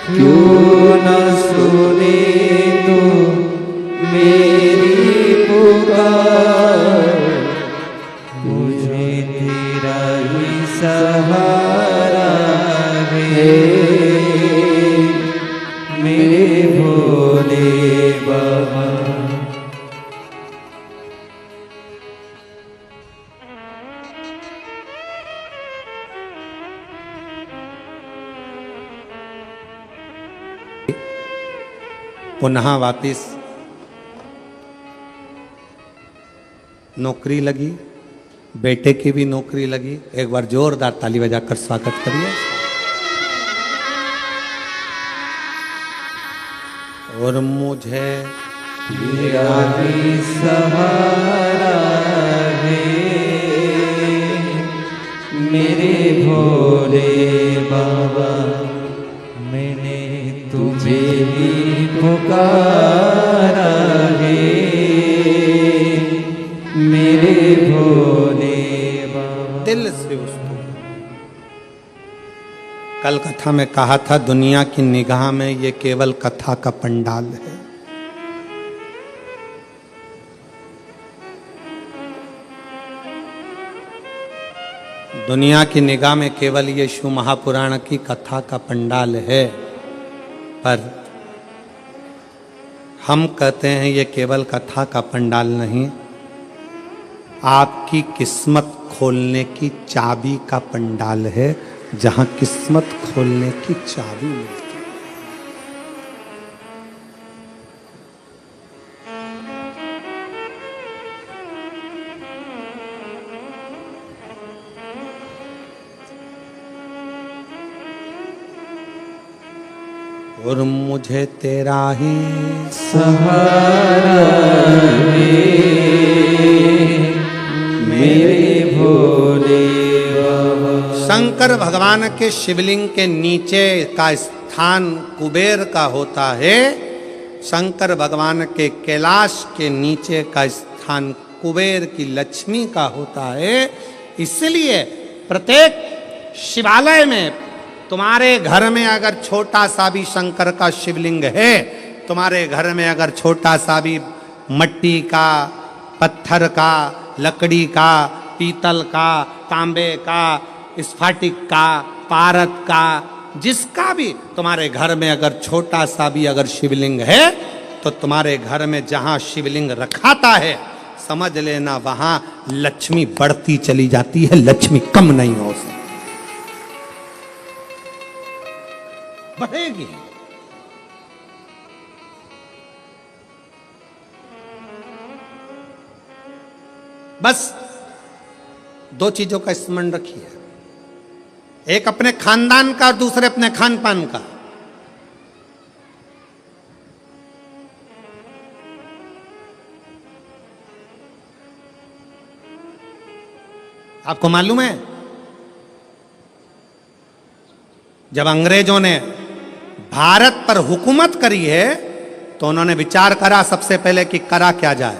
Speaker 2: क्यों न सुने तो मेरी पुकार, मुझे तेरा ही सहारा है, मेरे भोले बाबा।
Speaker 1: पुनः वापिस नौकरी लगी। बेटे की भी नौकरी लगी। एक बार जोरदार ताली बजाकर स्वागत करिए। और मुझे
Speaker 2: तेरा ही सहारा है मेरे भोले बाबा, मैंने तुझे ही पुकारा है मेरे भोले बाबा।
Speaker 1: दिल से उसको कल कथा में कहा था, दुनिया की निगाह में ये केवल कथा का पंडाल है। दुनिया की निगाह में केवल ये शिव महापुराण की कथा का पंडाल है, पर हम कहते हैं ये केवल कथा का पंडाल नहीं, आपकी किस्मत खोलने की चाबी का पंडाल है, जहां किस्मत खोलने की चाबी मिलती है। और मुझे तेरा ही
Speaker 2: सहारा है मेरे भोले बाबा।
Speaker 1: शंकर भगवान के शिवलिंग के नीचे का स्थान कुबेर का होता है, शंकर भगवान के कैलाश के नीचे का स्थान कुबेर की लक्ष्मी का होता है। इसलिए प्रत्येक शिवालय में तुम्हारे घर में अगर छोटा सा भी शंकर का शिवलिंग है, तुम्हारे घर में अगर छोटा सा भी मट्टी का, पत्थर का, लकड़ी का, पीतल का, तांबे का, स्फटिक का, पारद का, जिसका भी तुम्हारे घर में अगर छोटा सा भी अगर शिवलिंग है, तो तुम्हारे घर में जहां शिवलिंग रखाता है, समझ लेना वहां लक्ष्मी बढ़ती चली जाती है, लक्ष्मी कम नहीं हो सकती, बढ़ेगी। बस दो चीजों का स्मरण रखिए, एक अपने खानदान का और दूसरे अपने खान पान का। आपको मालूम है, जब अंग्रेजों ने भारत पर हुकूमत करी है, तो उन्होंने विचार करा सबसे पहले कि करा क्या जाए,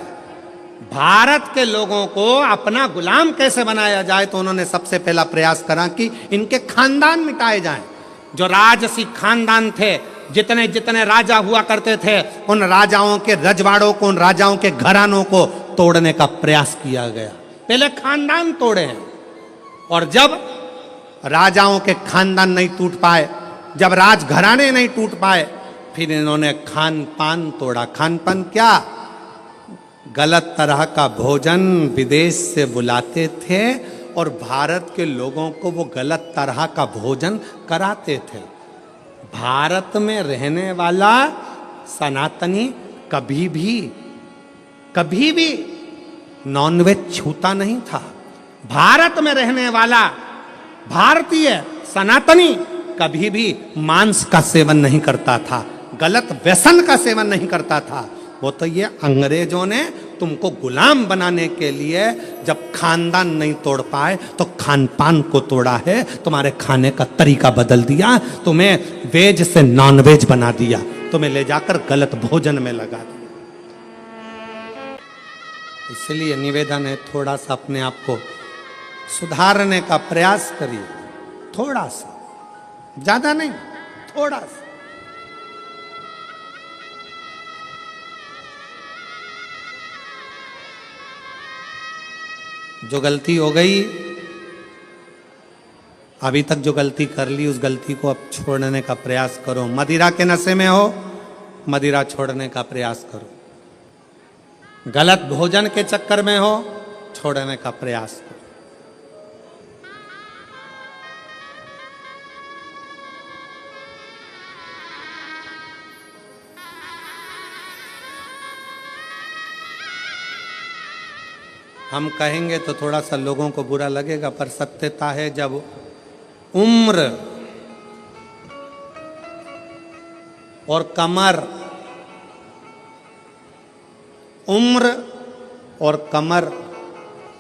Speaker 1: भारत के लोगों को अपना गुलाम कैसे बनाया जाए। तो उन्होंने सबसे पहला प्रयास करा कि इनके खानदान मिटाए जाएं। जो राजसी खानदान थे, जितने जितने राजा हुआ करते थे, उन राजाओं के रजवाड़ों को, उन राजाओं के घरानों को तोड़ने का प्रयास किया गया। पहले खानदान तोड़े हैं, और जब राजाओं के खानदान नहीं टूट पाए, जब राजघराने नहीं टूट पाए, फिर इन्होंने खान पान तोड़ा। खान पान क्या? गलत तरह का भोजन विदेश से बुलाते थे और भारत के लोगों को वो गलत तरह का भोजन कराते थे। भारत में रहने वाला सनातनी कभी भी नॉनवेज छूता नहीं था। भारत में रहने वाला भारतीय सनातनी कभी भी मांस का सेवन नहीं करता था, गलत व्यसन का सेवन नहीं करता था। वो तो ये अंग्रेजों ने तुमको गुलाम बनाने के लिए जब खानदान नहीं तोड़ पाए तो खान पान को तोड़ा है, तुम्हारे खाने का तरीका बदल दिया, तुम्हें वेज से नॉन वेज बना दिया, तुम्हें ले जाकर गलत भोजन में लगा दिया। इसलिए निवेदन है, थोड़ा सा अपने आप को सुधारने का प्रयास करिए, थोड़ा सा, ज्यादा नहीं, थोड़ा सा। जो गलती हो गई, अभी तक जो गलती कर ली, उस गलती को अब छोड़ने का प्रयास करो। मदिरा के नशे में हो, मदिरा छोड़ने का प्रयास करो। गलत भोजन के चक्कर में हो, छोड़ने का प्रयास करो। हम कहेंगे तो थोड़ा सा लोगों को बुरा लगेगा, पर सत्यता है जब उम्र और कमर, उम्र और कमर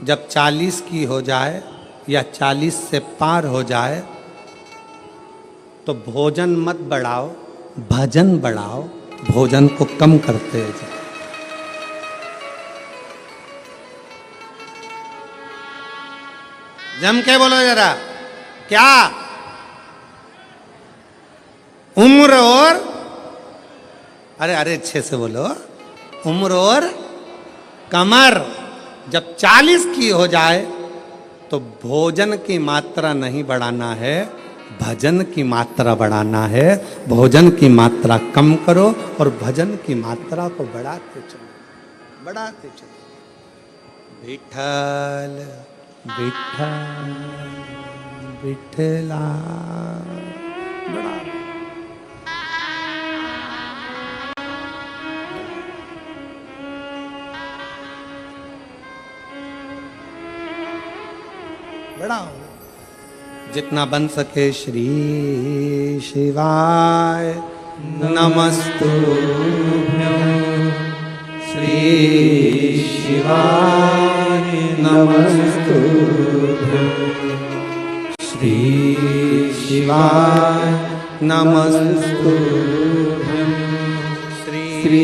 Speaker 1: जब 40 की हो जाए या 40 से पार हो जाए तो भोजन मत बढ़ाओ, भजन बढ़ाओ, भोजन को कम करते जाओ। जम के बोलो जरा, क्या उम्र और, अरे अच्छे से बोलो, उम्र और कमर जब 40 की हो जाए तो भोजन की मात्रा नहीं बढ़ाना है, भजन की मात्रा बढ़ाना है। भोजन की मात्रा कम करो और भजन की मात्रा को बढ़ाते चलो, बढ़ाते चलो। विठल विठल विठला, बढ़ा बढ़ाओ जितना बन सके। श्री शिवाय नमस्तुभ्यं,
Speaker 2: श्री शिवाय नमस्तुभ्यं, श्री शिवाय
Speaker 1: नमस्तुभ्यं,
Speaker 2: श्री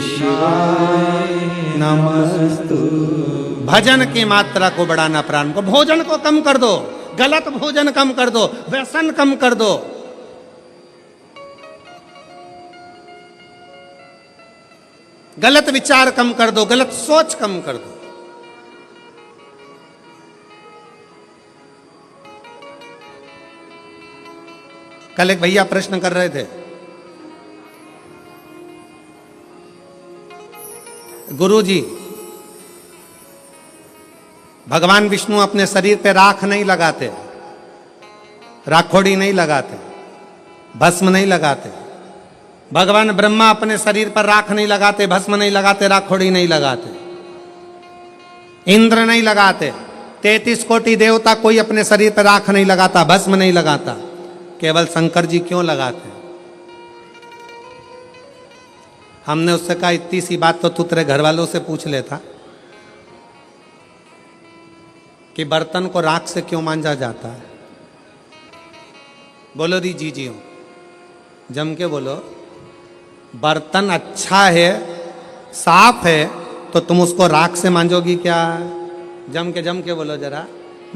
Speaker 2: शिवाय नमस्तुभ्यं।
Speaker 1: भजन की मात्रा को बढ़ाना, प्राण को, भोजन को कम कर दो, गलत भोजन कम कर दो, व्यसन कम कर दो। गलत विचार कम कर दो, गलत सोच कम कर दो। कल एक भैया प्रश्न कर रहे थे, गुरुजी भगवान विष्णु अपने शरीर पे राख नहीं लगाते, राखोड़ी नहीं लगाते, भस्म नहीं लगाते। भगवान ब्रह्मा अपने शरीर पर राख नहीं लगाते, भस्म नहीं लगाते, राखोड़ी नहीं लगाते। इंद्र नहीं लगाते। 33 कोटि देवता कोई अपने शरीर पर राख नहीं लगाता, भस्म नहीं लगाता। केवल शंकर जी क्यों लगाते? हमने उससे कहा इतनी सी बात तो तू तेरे घर वालों से पूछ लेता कि बर्तन को राख से क्यों मांजा जाता है। बोलो दी जी हो, जम के बोलो। बर्तन अच्छा है, साफ है, तो तुम उसको राख से मांजोगी क्या? जम के बोलो जरा।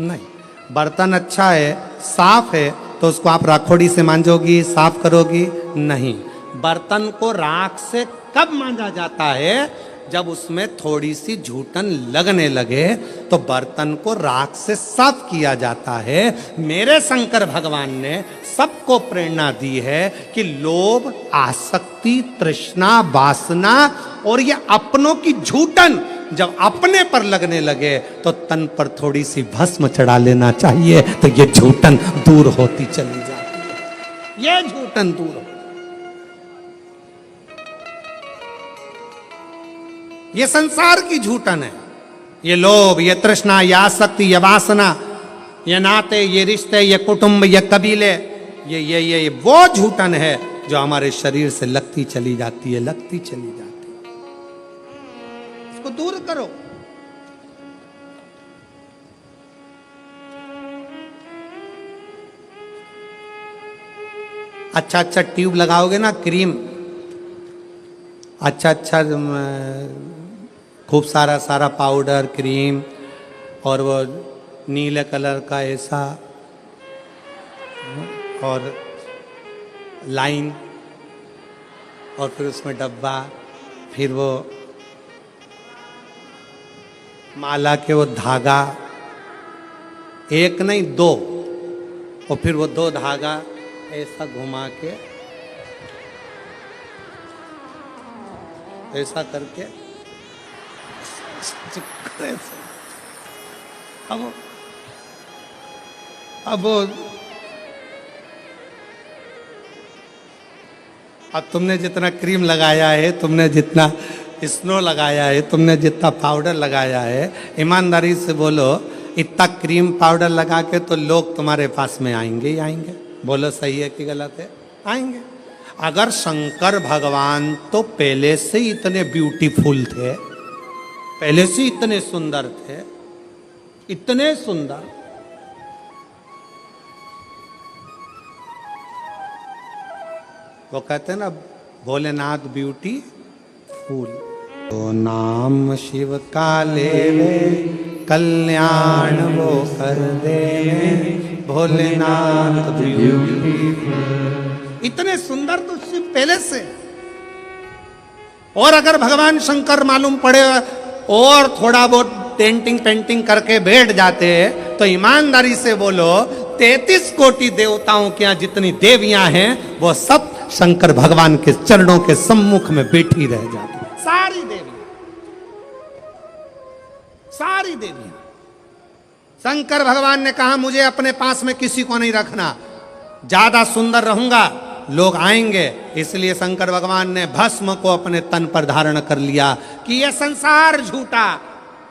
Speaker 1: नहीं, बर्तन अच्छा है, साफ है, तो उसको आप राखोड़ी से मांजोगी, साफ करोगी? नहीं। बर्तन को राख से कब मांजा जाता है? जब उसमें थोड़ी सी झूठन लगने लगे तो बर्तन को राख से साफ किया जाता है। मेरे शंकर भगवान ने सबको प्रेरणा दी है कि लोभ, आसक्ति, तृष्णा, वासना और ये अपनों की झूठन जब अपने पर लगने लगे तो तन पर थोड़ी सी भस्म चढ़ा लेना चाहिए, तो ये झूठन दूर होती चली जाती है। ये झूठन दूर हो, ये संसार की झूठन है। ये लोभ, ये तृष्णा, ये आसक्ति, ये वासना, ये नाते, ये रिश्ते, ये कुटुंब, ये कबीले, ये वो झूठन है जो हमारे शरीर से लगती चली जाती है, लगती चली जाती है। इसको दूर करो। अच्छा अच्छा ट्यूब लगाओगे ना, क्रीम, अच्छा अच्छा खूब सारा पाउडर, क्रीम और वो नीले कलर का ऐसा और लाइन और फिर उसमें डब्बा, फिर वो माला के वो धागा, एक नहीं दो, और फिर वो दो धागा ऐसा घुमा के ऐसा करके अब तुमने जितना क्रीम लगाया है, तुमने जितना स्नो लगाया है, तुमने जितना पाउडर लगाया है, ईमानदारी से बोलो, इतना क्रीम पाउडर लगा के तो लोग तुम्हारे पास में आएंगे ही आएंगे। बोलो सही है कि गलत है? आएंगे। अगर शंकर भगवान तो पहले से ही इतने ब्यूटीफुल थे, पहले से इतने सुंदर थे, इतने सुंदर, वो कहते हैं ना भोलेनाथ ब्यूटी फूल। तो नाम शिव का लेवे कल्याण वो कर देवे, भोलेनाथ ब्यूटी फूल। इतने सुंदर तो शिव पहले से। और अगर भगवान शंकर मालूम पड़े और थोड़ा बहुत पेंटिंग पेंटिंग करके बैठ जाते तो ईमानदारी से बोलो 33 कोटि देवताओं के यहाँ जितनी देवियां हैं वो सब शंकर भगवान के चरणों के सम्मुख में बैठी रह जाती। सारी देवियां, सारी देवियां। शंकर भगवान ने कहा मुझे अपने पास में किसी को नहीं रखना, ज्यादा सुंदर रहूंगा लोग आएंगे, इसलिए शंकर भगवान ने भस्म को अपने तन पर धारण कर लिया कि ये संसार झूठा,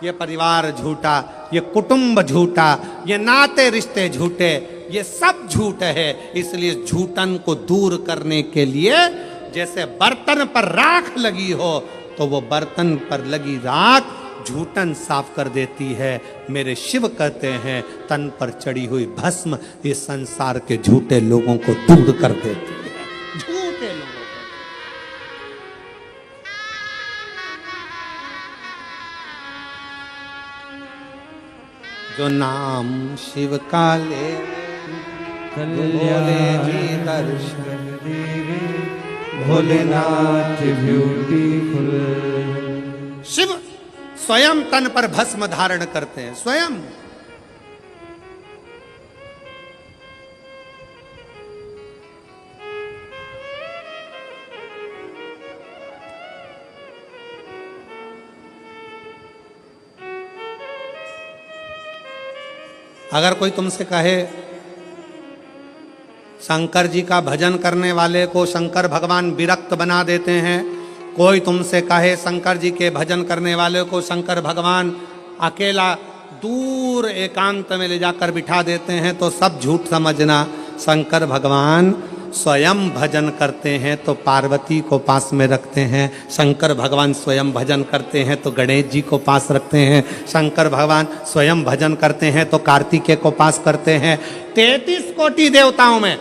Speaker 1: ये परिवार झूठा, ये कुटुंब झूठा, ये नाते रिश्ते झूठे, ये सब झूठ है। इसलिए झूठन को दूर करने के लिए जैसे बर्तन पर राख लगी हो तो वो बर्तन पर लगी राख झूठन साफ कर देती है। मेरे शिव कहते हैं तन पर चढ़ी हुई भस्म ये संसार के झूठे लोगों को दूर कर देती है, झूठे लोगों को। जो नाम शिव का ले भोले जी दर्शन देवे, भोलेनाथ ब्यूटीफुल। शिव स्वयं तन पर भस्म धारण करते हैं, स्वयं। अगर कोई तुमसे कहे शंकर जी का भजन करने वाले को शंकर भगवान विरक्त बना देते हैं, कोई तुमसे कहे शंकर जी के भजन करने वाले को शंकर भगवान अकेला दूर एकांत में ले जाकर बिठा देते हैं, तो सब झूठ समझना। शंकर भगवान स्वयं भजन करते हैं तो पार्वती को पास में रखते हैं, शंकर भगवान स्वयं भजन करते हैं तो गणेश जी को पास रखते हैं, शंकर भगवान स्वयं भजन करते हैं तो कार्तिकेय को पास करते हैं। 33 कोटि देवताओं में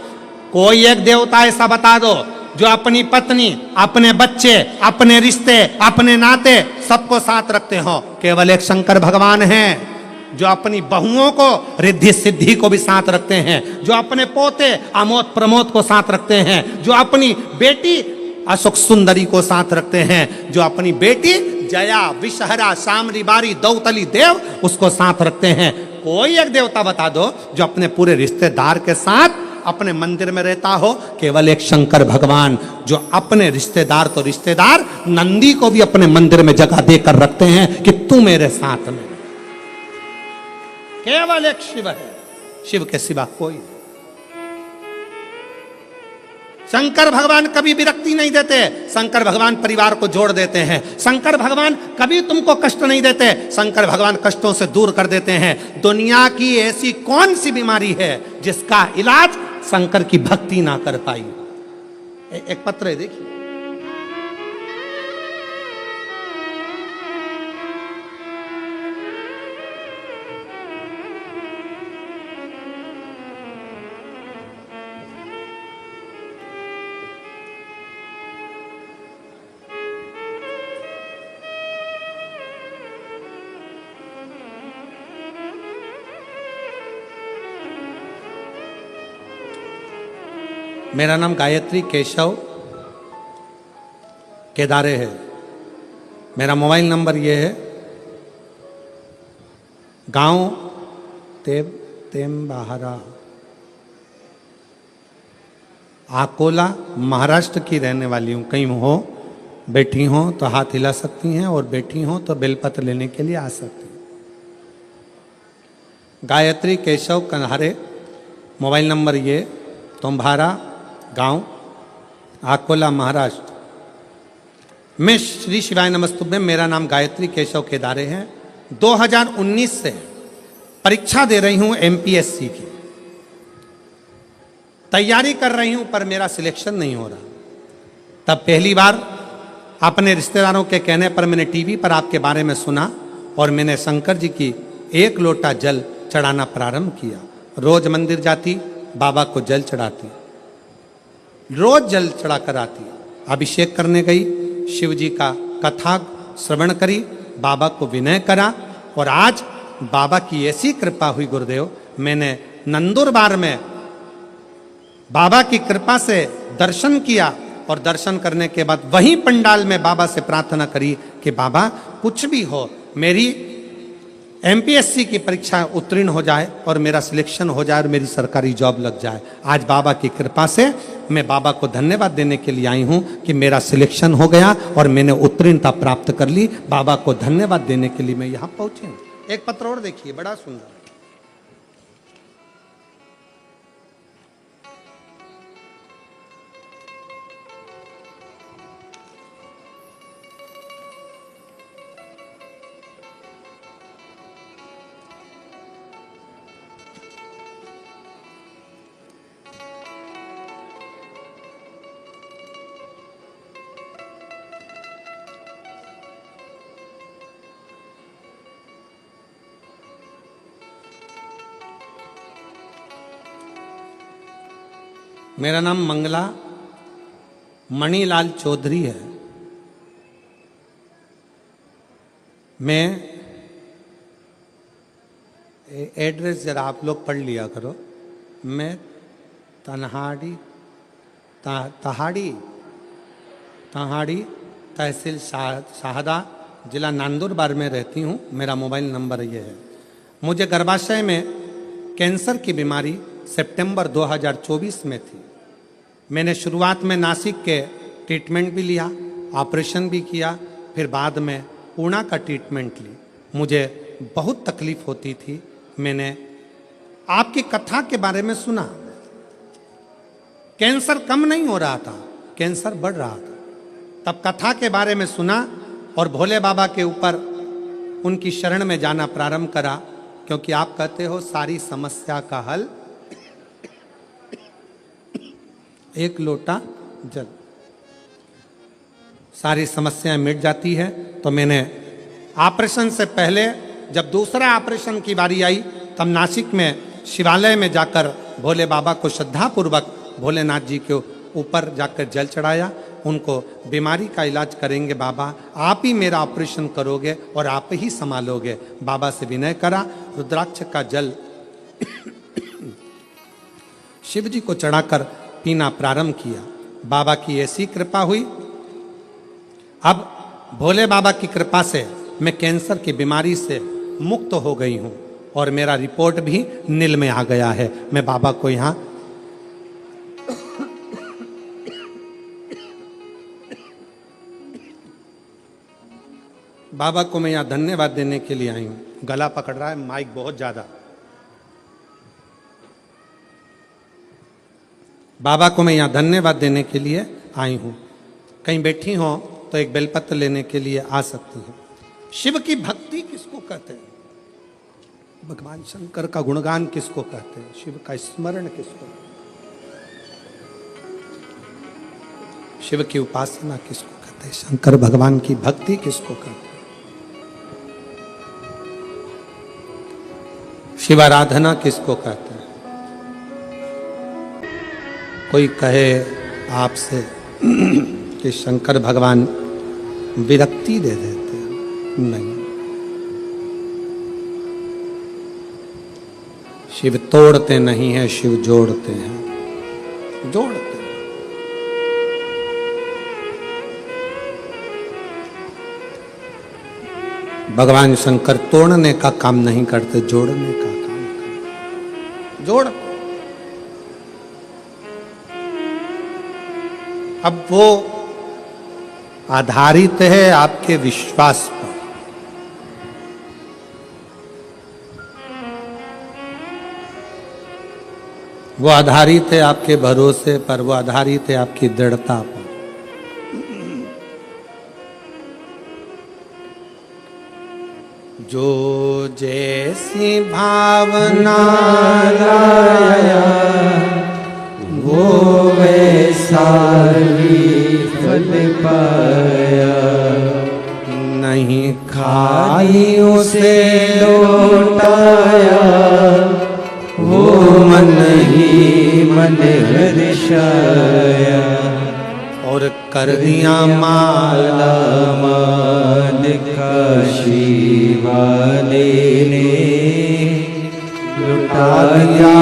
Speaker 1: कोई एक देवता ऐसा बता दो जो अपनी पत्नी, अपने बच्चे, अपने रिश्ते, अपने नाते सबको साथ रखते हो। केवल एक शंकर भगवान हैं जो अपनी बहुओं को रिद्धि सिद्धि को भी साथ रखते हैं, जो अपने पोते आमोद प्रमोद को साथ रखते हैं, जो अपनी बेटी अशोक सुंदरी को साथ रखते हैं, जो अपनी बेटी जया विषहरा शामरी बारी दौतली देव उसको साथ रखते हैं। कोई एक देवता बता दो जो अपने पूरे रिश्तेदार के साथ अपने मंदिर में रहता हो। केवल एक शंकर भगवान जो अपने रिश्तेदार तो रिश्तेदार नंदी को भी अपने मंदिर में जगह देकर रखते हैं कि तू मेरे साथ में। केवल एक शिव है, शिव के सिवा कोई नहीं। शंकर भगवान कभी विरक्ति नहीं देते, शंकर भगवान परिवार को जोड़ देते हैं, शंकर भगवान कभी तुमको कष्ट नहीं देते, शंकर भगवान कष्टों से दूर कर देते हैं। दुनिया की ऐसी कौन सी बीमारी है जिसका इलाज शंकर की भक्ति ना कर पाई? एक पत्र है, देखिए। मेरा नाम गायत्री केशव केदारे है। मेरा मोबाइल नंबर ये है, गांव तेमबाहरा, अकोला, महाराष्ट्र की रहने वाली हूँ। कहीं हो बैठी हो तो हाथ हिला सकती हैं और बैठी हो तो बेलपत्र लेने के लिए आ सकती हैं। गायत्री केशव कन्हारे, मोबाइल नंबर ये, तुम्हारा गांव अकोला महाराष्ट्र। मैं श्री शिवाय नमस्तुभ्यम, मेरा नाम गायत्री केशव केदारे है। 2019 से परीक्षा दे रही हूं एमपीएससी की, तैयारी कर रही हूं, पर मेरा सिलेक्शन नहीं हो रहा। तब पहली बार अपने रिश्तेदारों के कहने पर मैंने टीवी पर आपके बारे में सुना और मैंने शंकर जी की 1 लोटा जल चढ़ाना प्रारंभ किया। रोज मंदिर जाती, बाबा को जल चढ़ाती, रोज जल चढ़ा कर आती। अभिषेक करने गई, शिव जी का कथा श्रवण करी, बाबा को विनय करा और आज बाबा की ऐसी कृपा हुई गुरुदेव, मैंने नंदुरबार में बाबा की कृपा से दर्शन किया और दर्शन करने के बाद वहीं पंडाल में बाबा से प्रार्थना करी कि बाबा कुछ भी हो, मेरी एमपीएससी की परीक्षा उत्तीर्ण हो जाए और मेरा सिलेक्शन हो जाए और मेरी सरकारी जॉब लग जाए। आज बाबा की कृपा से मैं बाबा को धन्यवाद देने के लिए आई हूं कि मेरा सिलेक्शन हो गया और मैंने उत्तीर्णता प्राप्त कर ली। बाबा को धन्यवाद देने के लिए मैं यहां पहुंचे हूं। एक पत्र और देखिए, बड़ा सुंदर। मेरा नाम मंगला मणिलाल चौधरी है। मैं एड्रेस जरा आप लोग पढ़ लिया करो। मैं तहाड़ी तहसील शाहदा, जिला नंदुरबार में रहती हूँ। मेरा मोबाइल नंबर ये है। मुझे गर्भाशय में कैंसर की बीमारी सितंबर 2024 में थी। मैंने शुरुआत में नासिक के ट्रीटमेंट भी लिया, ऑपरेशन भी किया, फिर बाद में पूना का ट्रीटमेंट ली। मुझे बहुत तकलीफ होती थी। मैंने आपकी कथा के बारे में सुना। कैंसर कम नहीं हो रहा था, कैंसर बढ़ रहा था। तब कथा के बारे में सुना और भोले बाबा के ऊपर उनकी शरण में जाना प्रारंभ करा, क्योंकि आप कहते हो सारी समस्या का हल 1 लोटा जल, सारी समस्याएं मिट जाती है। तो मैंने ऑपरेशन से पहले जब दूसरा ऑपरेशन की बारी आई, तब नासिक में शिवालय में जाकर भोले बाबा को श्रद्धापूर्वक भोलेनाथ जी के ऊपर जाकर जल चढ़ाया। उनको बीमारी का इलाज करेंगे बाबा, आप ही मेरा ऑपरेशन करोगे और आप ही संभालोगे। बाबा से विनय करा, रुद्राक्ष का जल शिव जी को चढ़ाकर पीना प्रारंभ किया। बाबा की ऐसी कृपा हुई, अब भोले बाबा की कृपा से मैं कैंसर की बीमारी से मुक्त हो गई हूं और मेरा रिपोर्ट भी नील में आ गया है। मैं बाबा को यहां धन्यवाद देने के लिए आई हूं। गला पकड़ रहा है, माइक बहुत ज्यादा। बाबा को मैं यहाँ धन्यवाद देने के लिए आई हूँ। कहीं बैठी हो तो एक बेलपत्र लेने के लिए आ सकती है। शिव की भक्ति किसको कहते हैं? भगवान शंकर का गुणगान किसको कहते हैं? शिव का स्मरण किसको? शिव की उपासना किसको कहते हैं? शंकर भगवान की भक्ति किसको कहते हैं? शिव आराधना किसको कहते हैं? कोई कहे आपसे कि शंकर भगवान विरक्ति दे देते हैं, नहीं। शिव तोड़ते नहीं हैं, शिव जोड़ते हैं, जोड़ते हैं। भगवान शंकर तोड़ने का काम नहीं करते, जोड़ने का काम करते, जोड़ते। अब वो आधारित है आपके विश्वास पर। वो आधारित है आपके भरोसे पर, वो आधारित है आपकी दृढ़ता पर। जो जैसी भावना
Speaker 2: लाया वो वैसा ही फल पाया।
Speaker 1: नहीं
Speaker 2: खाई उसे लौटाया वो मन ही मन हर्षाया।
Speaker 1: और कर दिया माला
Speaker 2: माल काशी वाले ने लुटा दिया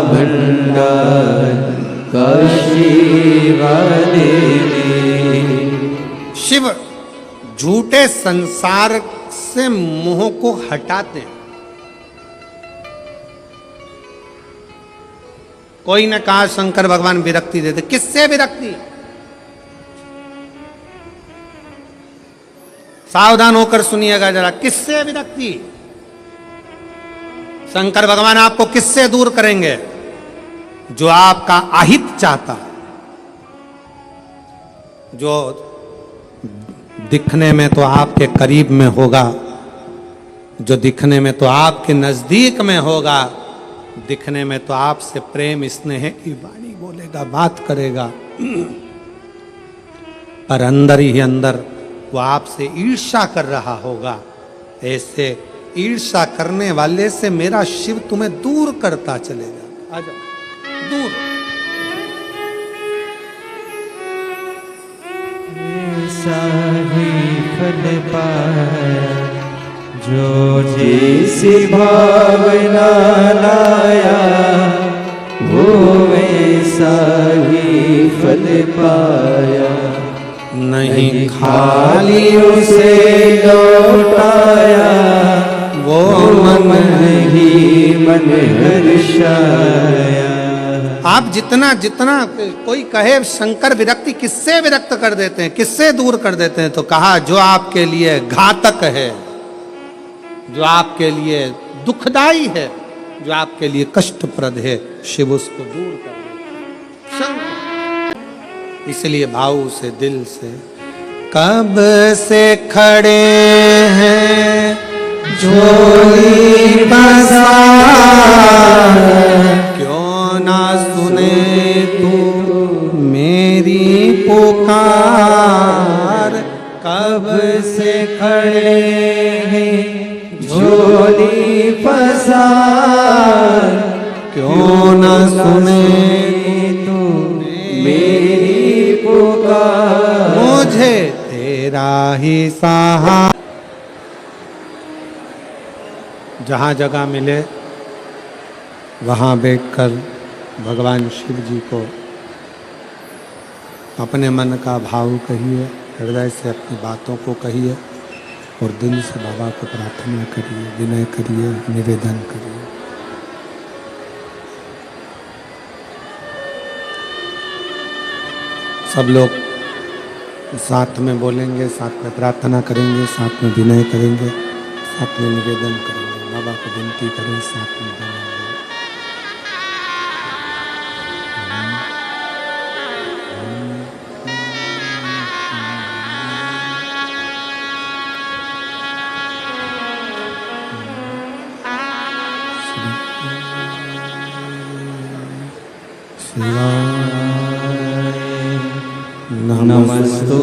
Speaker 2: भंडार काशी वाले ने।
Speaker 1: शिव झूठे संसार से मोह को हटाते हैं। कोई ने कहा शंकर भगवान विरक्ति देते, किससे विरक्ति? सावधान होकर सुनिएगा जरा, किससे विरक्ति? शंकर भगवान आपको किससे दूर करेंगे? जो आपका अहित चाहता, जो दिखने में तो आपके करीब में होगा, जो दिखने में तो आपके नजदीक में होगा, दिखने में तो आपसे प्रेम स्नेह की वाणी बोलेगा, बात करेगा, पर अंदर ही अंदर वो आपसे ईर्ष्या कर रहा होगा। ऐसे ईर्ष्या करने वाले से मेरा शिव तुम्हें दूर करता चलेगा। आ जाओ दूर।
Speaker 2: ऐसा ही फल पाया जो जैसी भावना लाया वो वैसा ही फल पाया। नहीं खाली उसे लौटाया वो मन ही मन हर्षाया।
Speaker 1: आप जितना जितना कोई कहे शंकर विरक्ति, किससे विरक्त कर देते हैं, किससे दूर कर देते हैं? तो कहा जो आपके लिए घातक है, जो आपके लिए दुखदाई है, जो आपके लिए कष्टप्रद है, शिव उसको दूर कर देते हैं। इसलिए भाव से दिल से कब से खड़े हैं झोली पसार, क्यों ना सुने तू मेरी पुकार।
Speaker 2: कब से खड़े हैं झोली पसार,
Speaker 1: क्यों ना सुने
Speaker 2: तू मेरी पुकार।
Speaker 1: मुझे तेरा ही सहारा। जहाँ जगह मिले वहाँ बैठकर भगवान शिव जी को अपने मन का भाव कहिए, हृदय से अपनी बातों को कहिए और दिल से बाबा को प्रार्थना करिए, विनय करिए, निवेदन करिए। सब लोग साथ में बोलेंगे, साथ में प्रार्थना करेंगे, साथ में विनय करेंगे, साथ में निवेदन करेंगे, बाबा को विनती करें, साथ में विनय।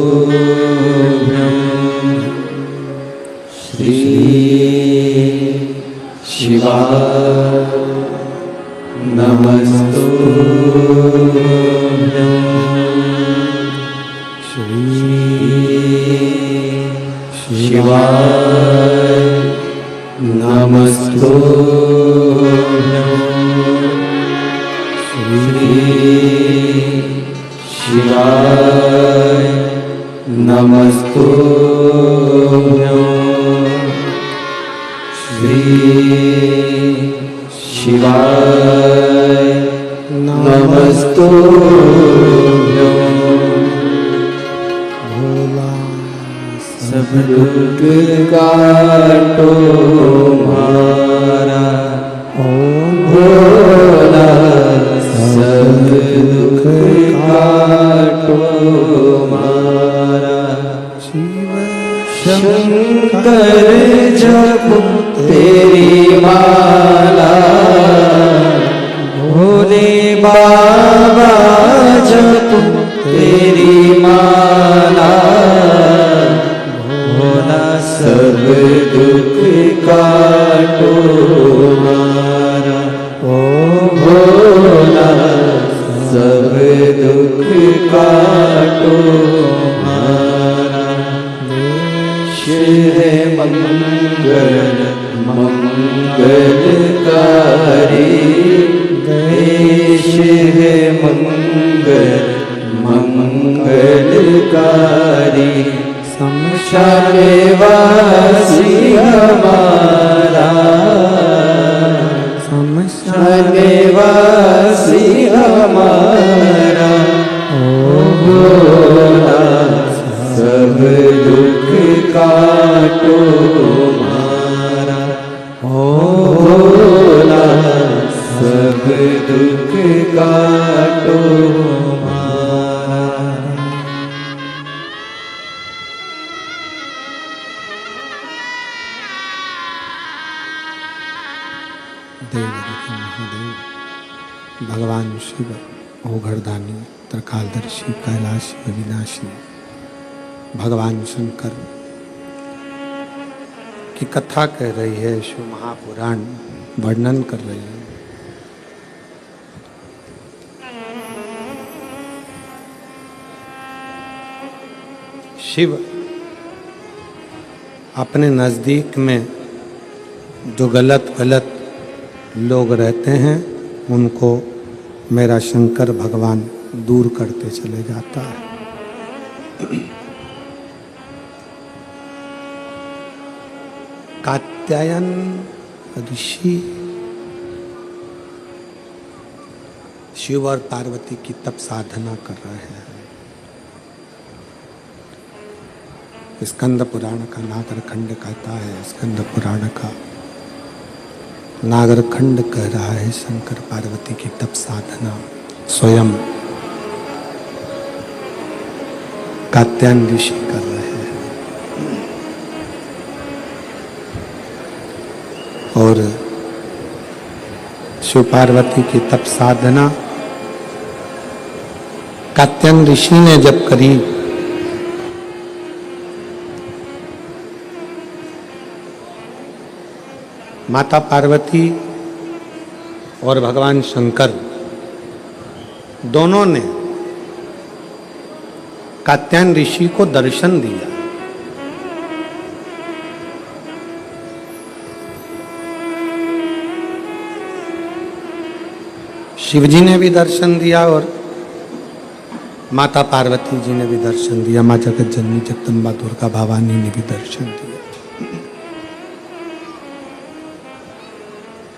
Speaker 2: नमस्तुभ्यं श्री शिवाय। नमस्तुभ्यं श्री शिवाय। नमस्तुभ्यं श्री शिवाय। नमस्तुभ्यं श्री शिवाय। नमस्तुभ्यं
Speaker 1: भोला
Speaker 2: सब दुख काटो मारा। ओम भोला सब दुख काटो मारा।
Speaker 1: शिव
Speaker 2: शंकर शंकर जपो तेरी माला, भोले बाबा जपो तेरी माला, भोला सब दुख काटो मारा। ओ भोला सब दुख काटो मारा। देश है मंगल मंगलकारी, देश है मंगल मंगलकारी, शमशान वासी हमारा, शमशान वासी हमारा। ओ भोला सब दुख काटो मारा। ओ भोला सब दुख काटो मारा।
Speaker 1: देवदेव महादेव, भगवान शिव ओघड़दानी, त्रिकालदर्शी, कैलाशी, अविनाशी, भगवान शंकर की कथा कह रही है। शिव महापुराण वर्णन कर रही है। शिव अपने नजदीक में जो गलत गलत लोग रहते हैं उनको मेरा शंकर भगवान दूर करते चले जाता है। कात्यायन ऋषि शिव और पार्वती की तप साधना कर रहे हैं। स्कंद पुराण का नागरखंड कहता है, स्कंद पुराण का नागरखंड कह रहा है शंकर पार्वती की तप साधना स्वयं कात्यायन ऋषि कर रहे हैं। और शिव पार्वती की तप साधना कात्यायन ऋषि ने जब करी माता पार्वती और भगवान शंकर दोनों ने कात्यायन ऋषि को दर्शन दिया। शिव जी ने भी दर्शन दिया और माता पार्वती जी ने भी दर्शन दिया। माँ जगत जननी जगदम्बा दुर्गा भवानी ने भी दर्शन दिया।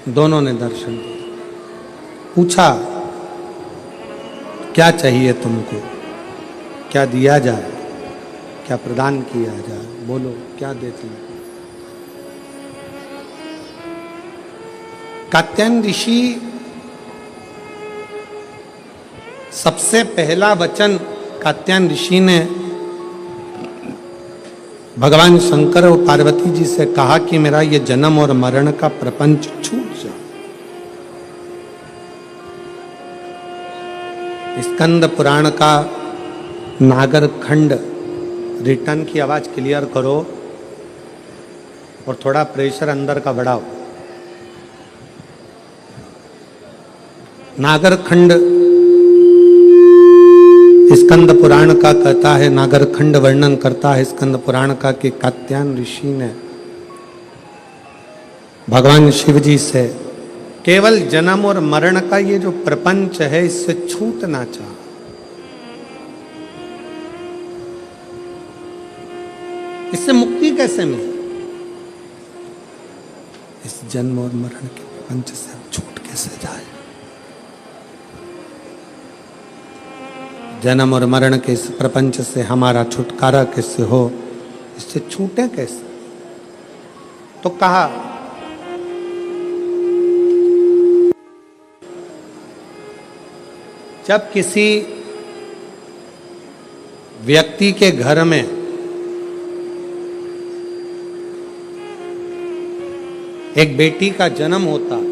Speaker 1: दोनों ने दर्शन दिया। पूछा क्या चाहिए तुमको, क्या दिया जाए, क्या प्रदान किया जाए, बोलो क्या देती है। कात्यायन ऋषि सबसे पहला वचन कात्यायन ऋषि ने भगवान शंकर और पार्वती जी से कहा कि मेरा ये जन्म और मरण का प्रपंच छूट जा। स्कंद पुराण का नागरखंड रिटर्न की आवाज क्लियर करो और थोड़ा प्रेशर अंदर का बढ़ाओ। नागरखंड स्कंद पुराण का कहता है, नागरखंड वर्णन करता है स्कंद पुराण का कि कात्यायन ऋषि ने भगवान शिव जी से केवल जन्म और मरण का ये जो प्रपंच है इससे छूटना चाहा। इससे मुक्ति कैसे मिले, इस जन्म और मरण के प्रपंच से छूट कैसे जाए। जन्म और मरण के इस प्रपंच से हमारा छुटकारा कैसे हो, इससे छूटे कैसे। तो कहा जब किसी व्यक्ति के घर में एक बेटी का जन्म होता है,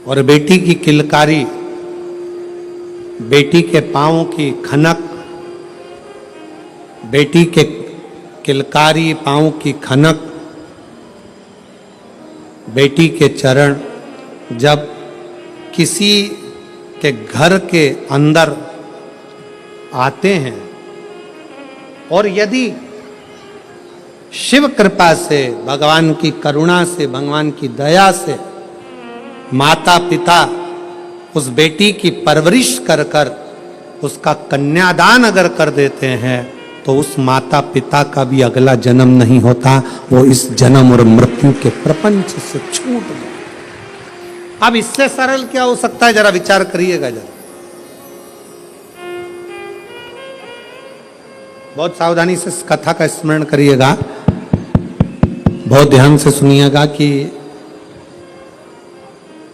Speaker 1: और बेटी की किलकारी, बेटी के पांव की खनक, बेटी के किलकारी पांव की खनक, बेटी के चरण जब किसी के घर के अंदर आते हैं, और यदि शिव कृपा से, भगवान की करुणा से, भगवान की दया से माता पिता उस बेटी की परवरिश कर कर उसका कन्यादान अगर कर देते हैं, तो उस माता पिता का भी अगला जन्म नहीं होता, वो इस जन्म और मृत्यु के प्रपंच से छूट गए। अब इससे सरल क्या हो सकता है, जरा विचार करिएगा जरा। बहुत सावधानी से इस कथा का स्मरण करिएगा, बहुत ध्यान से सुनिएगा कि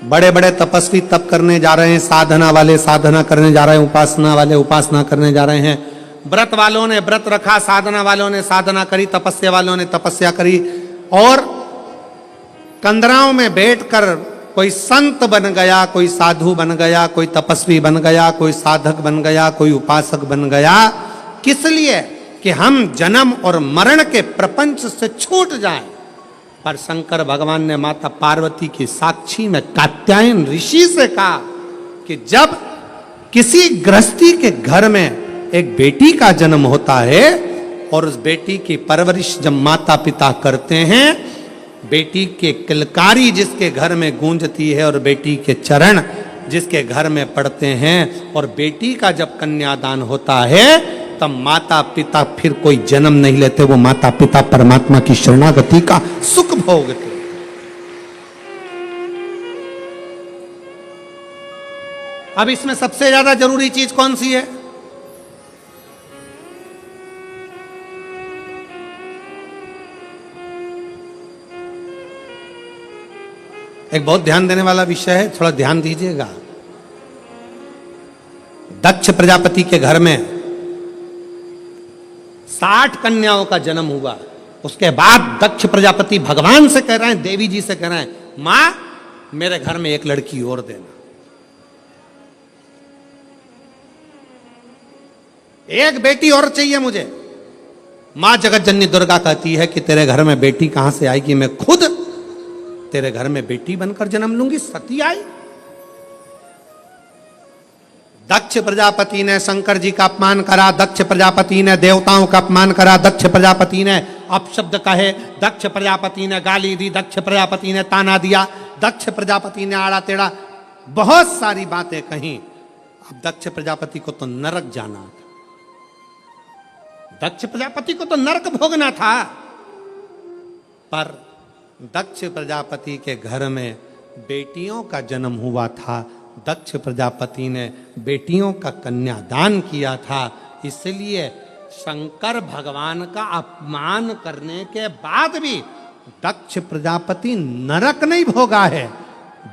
Speaker 1: बड़े बड़े तपस्वी तप करने जा रहे हैं, साधना वाले साधना करने जा रहे हैं, उपासना वाले उपासना करने जा रहे हैं, व्रत वालों ने व्रत रखा, साधना वालों ने साधना करी, तपस्या वालों ने तपस्या करी, और कंदराओं में बैठकर कोई संत बन गया, कोई साधु बन गया, कोई तपस्वी बन गया, कोई साधक बन गया, कोई उपासक बन गया। किस लिए? कि हम जन्म और मरण के प्रपंच से छूट जाएं। पर शंकर भगवान ने माता पार्वती की साक्षी में कात्यायन ऋषि से कहा कि जब किसी गृहस्थी के घर में एक बेटी का जन्म होता है और उस बेटी की परवरिश जब माता पिता करते हैं, बेटी के किलकारी जिसके घर में गूंजती है और बेटी के चरण जिसके घर में पड़ते हैं, और बेटी का जब कन्यादान होता है, तब माता पिता फिर कोई जन्म नहीं लेते, वो माता पिता परमात्मा की शरणागति का सुख भोगते। अब इसमें सबसे ज्यादा जरूरी चीज कौन सी है? एक बहुत ध्यान देने वाला विषय है, थोड़ा ध्यान दीजिएगा। दक्ष प्रजापति के घर में 60 कन्याओं का जन्म हुआ। उसके बाद दक्ष प्रजापति भगवान से कह रहे हैं, देवी जी से कह रहे हैं, मां मेरे घर में एक लड़की और देना, एक बेटी और चाहिए मुझे। मां जगत जननी दुर्गा कहती है कि तेरे घर में बेटी कहां से आएगी, मैं खुद तेरे घर में बेटी बनकर जन्म लूंगी। सती आई। दक्ष प्रजापति ने शंकर जी का अपमान करा, दक्ष प्रजापति ने देवताओं का अपमान करा, दक्ष प्रजापति ने अपशब्द कहे, दक्ष प्रजापति ने गाली दी, दक्ष प्रजापति ने ताना दिया, दक्ष प्रजापति ने आड़ा टेढ़ा बहुत सारी बातें कही। अब दक्ष प्रजापति को तो नरक जाना था, दक्ष प्रजापति को तो नरक भोगना था। पर दक्ष प्रजापति के घर में बेटियों का जन्म हुआ था, दक्ष प्रजापति ने बेटियों का कन्यादान किया था। इसलिए शंकर भगवान का अपमान करने के बाद भी दक्ष प्रजापति नरक नहीं भोगा है।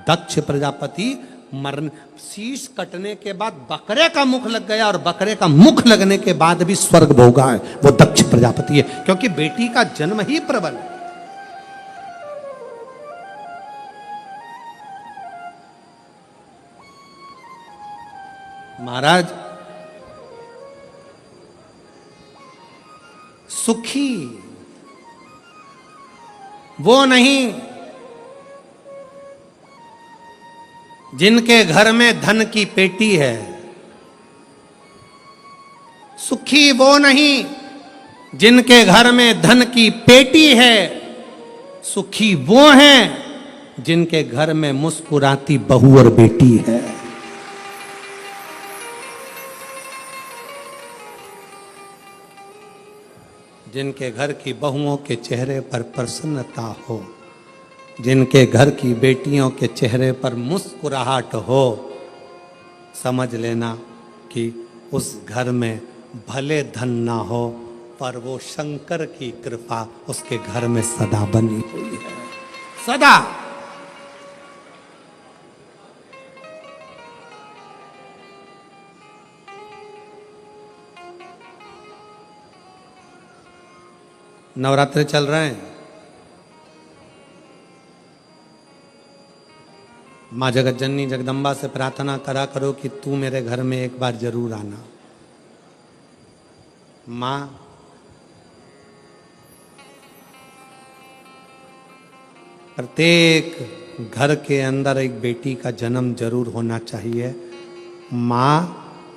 Speaker 1: दक्ष प्रजापति मरण, शीश कटने के बाद बकरे का मुख लग गया, और बकरे का मुख लगने के बाद भी स्वर्ग भोगा है, वो दक्ष प्रजापति है, क्योंकि बेटी का जन्म ही प्रबल है। महाराज, सुखी वो नहीं जिनके घर में धन की पेटी है, सुखी वो नहीं जिनके घर में धन की पेटी है, सुखी वो हैं जिनके घर में मुस्कुराती बहू और बेटी है। जिनके घर की बहुओं के चेहरे पर प्रसन्नता हो, जिनके घर की बेटियों के चेहरे पर मुस्कुराहट हो, समझ लेना कि उस घर में भले धन ना हो, पर वो शंकर की कृपा उसके घर में सदा बनी हुई है, सदा। नवरात्रे चल रहे हैं, माँ जगत जननी जगदम्बा से प्रार्थना करा करो कि तू मेरे घर में एक बार जरूर आना। माँ प्रत्येक घर के अंदर एक बेटी का जन्म जरूर होना चाहिए। माँ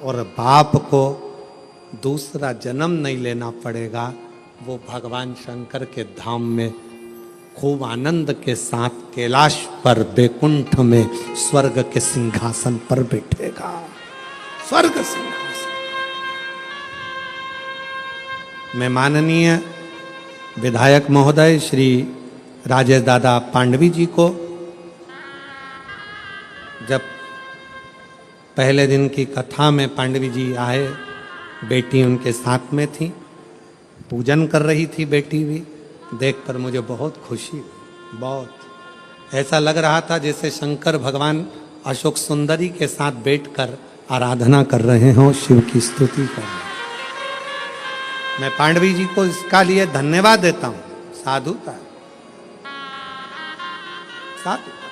Speaker 1: और बाप को दूसरा जन्म नहीं लेना पड़ेगा, वो भगवान शंकर के धाम में खूब आनंद के साथ कैलाश पर बैकुंठ में स्वर्ग के सिंहासन पर बैठेगा। स्वर्ग सिंहासन में माननीय विधायक महोदय श्री राजेश दादा पांडवी जी को जब पहले दिन की कथा में पांडवी जी आए, बेटी उनके साथ में थी, पूजन कर रही थी बेटी भी, देखकर मुझे बहुत खुशी, बहुत ऐसा लग रहा था जैसे शंकर भगवान अशोक सुंदरी के साथ बैठकर आराधना कर रहे हों, शिव की स्तुति कर रहे हैं। मैं पांडवी जी को इसका लिए धन्यवाद देता हूं। साधुता, साधुता,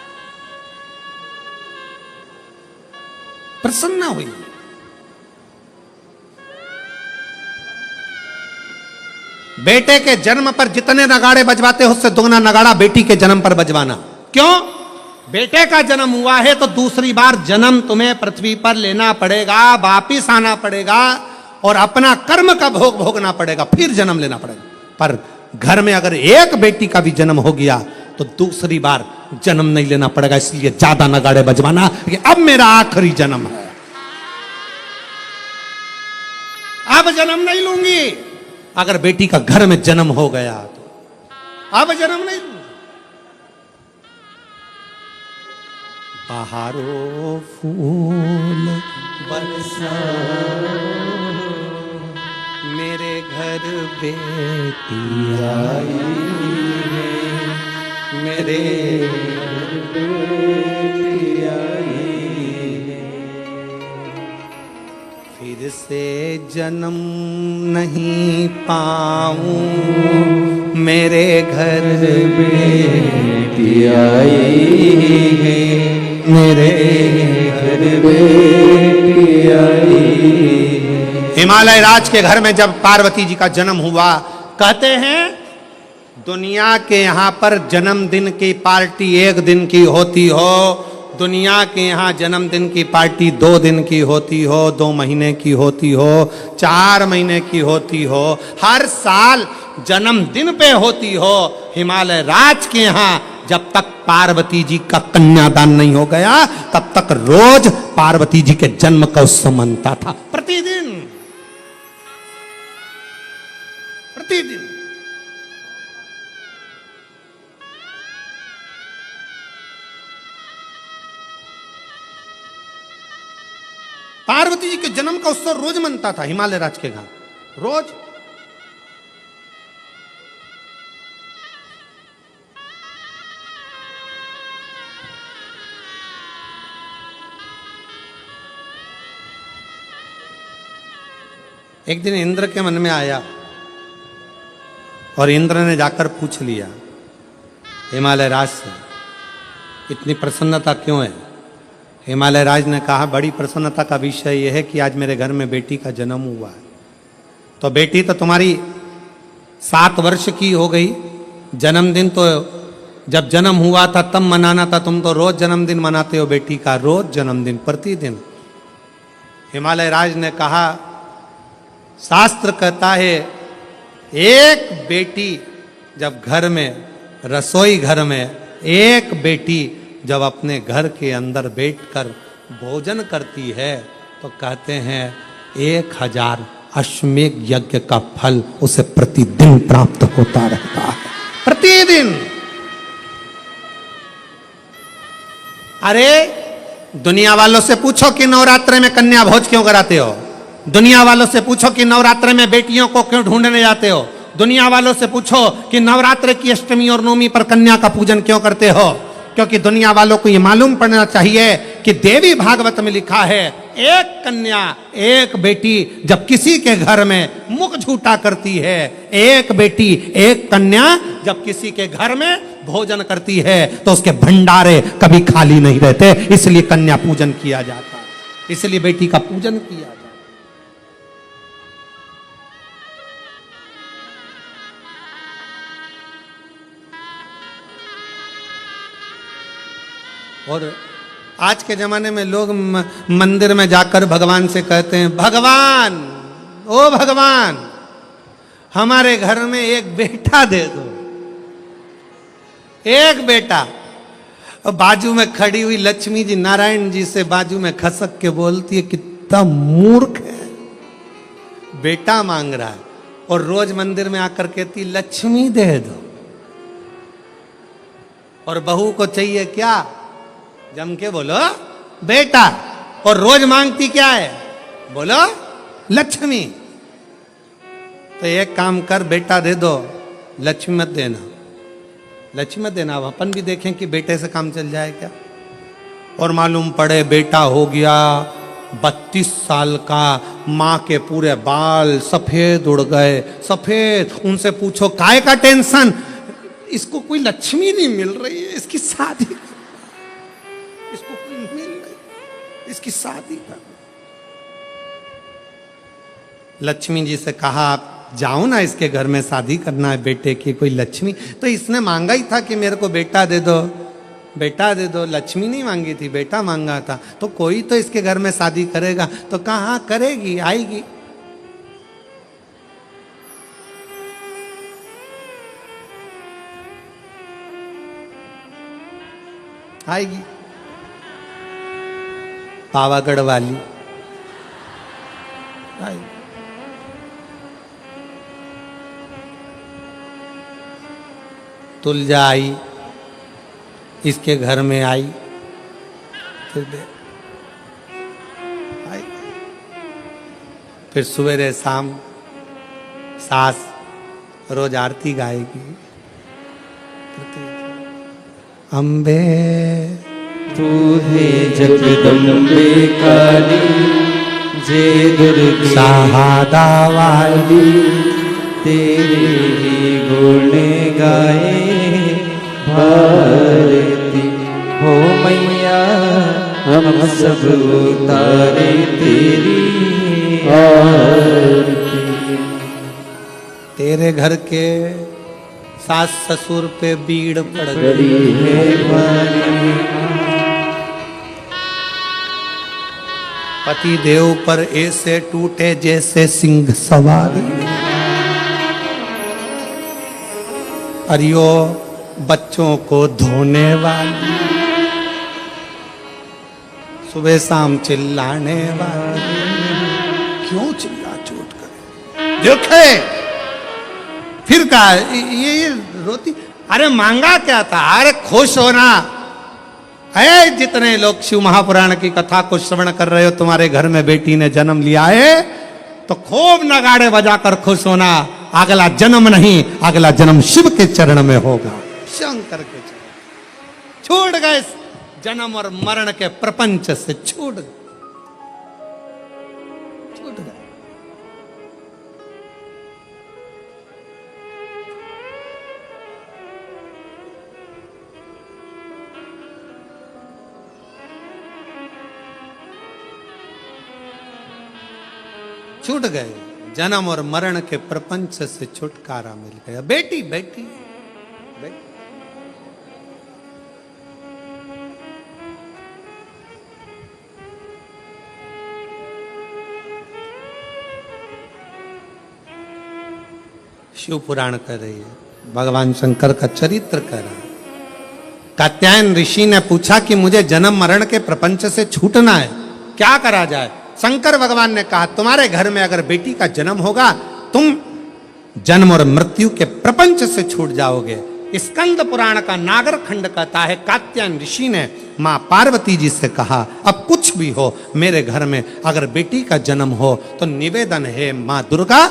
Speaker 1: प्रसन्न हुई। बेटे के जन्म पर जितने नगाड़े बजवाते हो उससे दुगना नगाड़ा बेटी के जन्म पर बजवाना। क्यों? बेटे का जन्म हुआ है तो दूसरी बार जन्म तुम्हें पृथ्वी पर लेना पड़ेगा, वापिस आना पड़ेगा और अपना कर्म का भोग भोगना पड़ेगा, फिर जन्म लेना पड़ेगा। पर घर में अगर एक बेटी का भी जन्म हो गया तो दूसरी बार जन्म नहीं लेना पड़ेगा। इसलिए ज्यादा नगाड़े बजवाना कि अब मेरा आखिरी जन्म है, अब जन्म नहीं लूंगी। अगर बेटी का घर में जन्म हो गया तो अब जन्म नहीं लूंगी। बहारो फूल बरसा मेरे घर बेटी आई है, मेरे घर बेटी आई है। फिर से जन्म नहीं पाऊं, मेरे घर बेटी आई है, मेरे घर बेटी आई है। हिमालय राज के घर में जब पार्वती जी का जन्म हुआ, कहते हैं दुनिया के यहाँ पर जन्मदिन की पार्टी एक दिन की होती हो, दुनिया के यहाँ जन्मदिन की पार्टी 2 दिन की होती हो, 2 महीने की होती हो, 4 महीने की होती हो, हर साल जन्मदिन पे होती हो। हिमालय राज के यहाँ जब तक पार्वती जी का कन्यादान नहीं हो गया तब तक रोज पार्वती जी के जन्म का उत्सव मनता था। प्रतिदिन प्रतिदिन पार्वती जी के जन्म का उत्सव रोज मनता था हिमालय राज के घर, रोज। एक दिन इंद्र के मन में आया और इंद्र ने जाकर पूछ लिया हिमालय राज से, इतनी प्रसन्नता क्यों है? हिमालय राज ने कहा, बड़ी प्रसन्नता का विषय यह है कि आज मेरे घर में बेटी का जन्म हुआ है। तो बेटी तो तुम्हारी 7 वर्ष की हो गई, जन्मदिन तो जब जन्म हुआ था तब मनाना था, तुम तो रोज जन्मदिन मनाते हो बेटी का, रोज जन्मदिन, प्रतिदिन। हिमालय राज ने कहा, शास्त्र कहता है एक बेटी जब घर में, रसोई घर में एक बेटी जब अपने घर के अंदर बैठकर भोजन करती है तो कहते हैं 1000 अश्वमेध यज्ञ का फल उसे प्रतिदिन प्राप्त होता रहता है, प्रतिदिन। अरे दुनिया वालों से पूछो कि नवरात्रे में कन्या भोज क्यों कराते हो, दुनिया वालों से पूछो कि नवरात्रे में बेटियों को क्यों ढूंढने जाते हो, दुनिया वालों से पूछो कि नवरात्रे की अष्टमी और नवमी पर कन्या का पूजन क्यों करते हो। क्योंकि दुनिया वालों को ये मालूम पड़ना चाहिए कि देवी भागवत में लिखा है एक कन्या, एक बेटी जब किसी के घर में मुख झूठा करती है, एक बेटी एक कन्या जब किसी के घर में भोजन करती है तो उसके भंडारे कभी खाली नहीं रहते। इसलिए कन्या पूजन किया जाता है, इसलिए बेटी का पूजन किया जाता है। और आज के जमाने में लोग मंदिर में जाकर भगवान से कहते हैं, भगवान, ओ भगवान, हमारे घर में एक बेटा दे दो, एक बेटा। और बाजू में खड़ी हुई लक्ष्मी जी नारायण जी से बाजू में खसक के बोलती है, कितना मूर्ख है, बेटा मांग रहा है और रोज मंदिर में आकर कहती लक्ष्मी दे दो। और बहू को चाहिए क्या? जम के बोलो बेटा। और रोज मांगती क्या है? बोलो लक्ष्मी। तो एक काम कर, बेटा दे दो, लक्ष्मी मत देना, लक्ष्मी मत देना। अब अपन भी देखें कि बेटे से काम चल जाए क्या। और मालूम पड़े बेटा हो गया 32 साल का, माँ के पूरे बाल सफेद उड़ गए, सफेद। उनसे पूछो काय का टेंशन? इसको कोई लक्ष्मी नहीं मिल रही है, इसकी शादी, इसको कोई मिल रही, इसकी शादी कर। लक्ष्मी जी से कहा आप जाओ ना, इसके घर में शादी करना है बेटे की। कोई लक्ष्मी, तो इसने मांगा ही था कि मेरे को बेटा दे दो, बेटा दे दो। लक्ष्मी नहीं मांगी थी, बेटा मांगा था। तो कोई तो इसके घर में शादी करेगा। तो कहाँ करेगी, आएगी। आएगी पावागढ़ वाली आएगी। तुलजा आई, इसके घर में आई, फिर सवेरे शाम सास रोज आरती गाएगी। अम्बे
Speaker 2: तू है जगदम्बे काली, जे दुर्गे
Speaker 1: सहादा वाली,
Speaker 2: तेरे ही गुण गाए भारती। हो मैया हम सब उतारे तेरी आरती।
Speaker 1: तेरे घर के सास ससुर पे बीड़ पड़
Speaker 2: बड़ी है वाणी,
Speaker 1: पति देव पर ऐसे टूटे जैसे सिंह सवारी। अरियो बच्चों को धोने वाली, सुबह शाम चिल्लाने वाली। क्यों चिल्ला चोट करे? देखे फिर कहा ये रोती। अरे मांगा क्या था? अरे खुश होना है। जितने लोग शिव महापुराण की कथा को श्रवण कर रहे हो, तुम्हारे घर में बेटी ने जन्म लिया है तो खूब नगाड़े बजाकर खुश होना। अगला जन्म नहीं, अगला जन्म शिव के चरण में होगा, शंकर के चरण। छोड़ गए जन्म और मरण के प्रपंच से, छूट गए। छूट गए, जन्म और मरण के प्रपंच से छुटकारा मिल गया। बेटी बेटी बेटी। शिव पुराण कर रही है, भगवान शंकर का चरित्र कर रहा है। कात्यायन ऋषि ने पूछा कि मुझे जन्म मरण के प्रपंच से छूटना है, क्या करा जाए? शंकर भगवान ने कहा तुम्हारे घर में अगर बेटी का जन्म होगा, तुम जन्म और मृत्यु के प्रपंच से छूट जाओगे। स्कंद पुराण का नागर खंड कहता है, कात्यायन ऋषि ने मां पार्वती जी से कहा अब कुछ भी हो, मेरे घर में अगर बेटी का जन्म हो तो निवेदन है मां दुर्गा,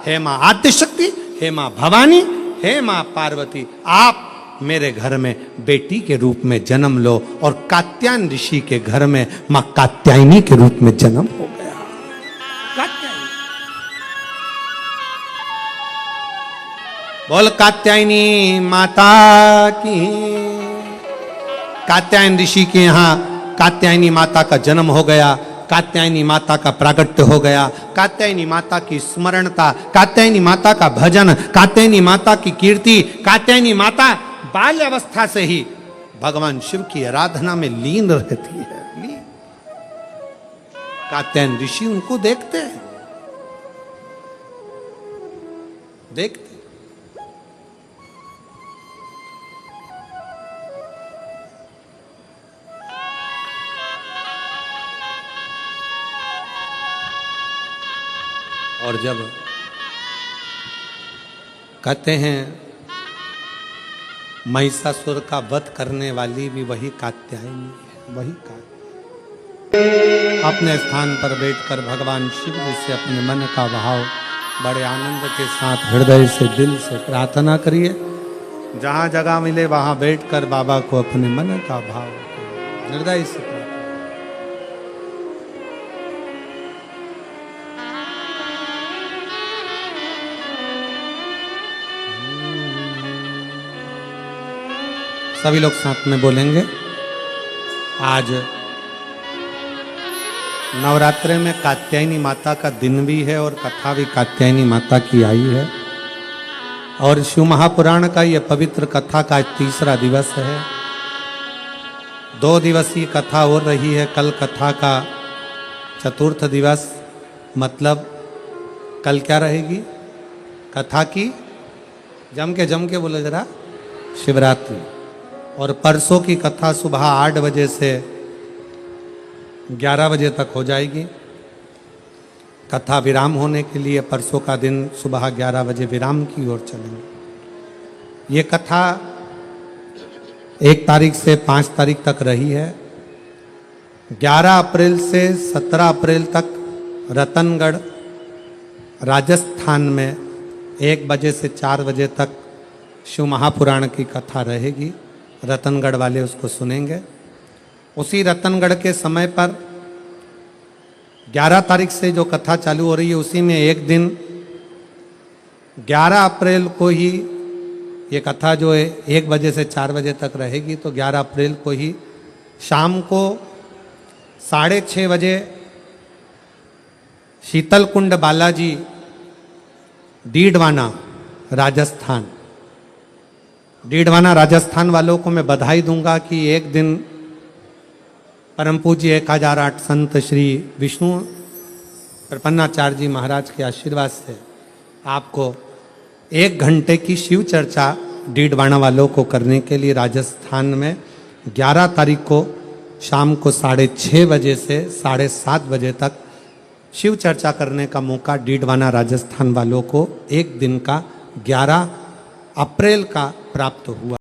Speaker 1: हे मां आद्यशक्ति, हे मां भवानी, हे मां पार्वती, आप मेरे घर में बेटी के रूप में जन्म लो। और कात्यायन ऋषि के घर में मां कात्यायनी के रूप में जन्म हो गया। कात्यायनी, बोल कात्यायनी माता की। कात्यायन ऋषि के यहां कात्यायनी माता का जन्म हो गया, कात्यायनी माता का प्रागट्य हो गया, कात्यायनी माता की स्मरणता, कात्यायनी माता का भजन, कात्यायनी माता की कीर्ति। कात्यायनी माता बाल्य अवस्था से ही भगवान शिव की आराधना में लीन रहती है। कात्यायन ऋषि उनको देखते हैं, देखते। और जब कहते हैं महिषासुर का वध करने वाली भी वही कात्यायनी है, वही कात्यायनी। अपने स्थान पर बैठकर भगवान शिव जी से अपने मन का भाव बड़े आनंद के साथ हृदय से दिल से प्रार्थना करिए। जहाँ जगह मिले वहाँ बैठकर बाबा को अपने मन का भाव हृदय से प्रार्थना। सभी लोग साथ में बोलेंगे। आज नवरात्रे में कात्यायनी माता का दिन भी है और कथा भी कात्यायनी माता की आई है। और शिव महापुराण का यह पवित्र कथा का तीसरा दिवस है। 2 दिवसीय कथा हो रही है। कल कथा का चतुर्थ दिवस, मतलब कल क्या रहेगी कथा की? जम के बोले जरा, शिवरात्रि। और परसों की कथा सुबह 8 बजे से 11 बजे तक हो जाएगी। कथा विराम होने के लिए परसों का दिन सुबह 11 बजे विराम की ओर चलेंगे। ये कथा 1 तारीख से 5 तारीख तक रही है। 11 अप्रैल से 17 अप्रैल तक रतनगढ़ राजस्थान में 1 बजे से 4 बजे तक शिव महापुराण की कथा रहेगी। रतनगढ़ वाले उसको सुनेंगे। उसी रतनगढ़ के समय पर 11 तारीख से जो कथा चालू हो रही है उसी में एक दिन 11 अप्रैल को ही ये कथा जो है 1 बजे से 4 बजे तक रहेगी। तो 11 अप्रैल को ही शाम को 6:30 बजे शीतलकुंड बालाजी, डीडवाना, राजस्थान। डीडवाना राजस्थान वालों को मैं बधाई दूंगा कि एक दिन परम पूज्य 1008 संत श्री विष्णु प्रपन्नाचार्य जी महाराज के आशीर्वाद से आपको 1 घंटे की शिव चर्चा डीडवाना वालों को करने के लिए राजस्थान में 11 तारीख को शाम को 6:30 बजे से 7:30 बजे तक शिव चर्चा करने का मौका डीडवाना राजस्थान वालों को एक दिन का 11 अप्रैल का प्राप्त हुआ।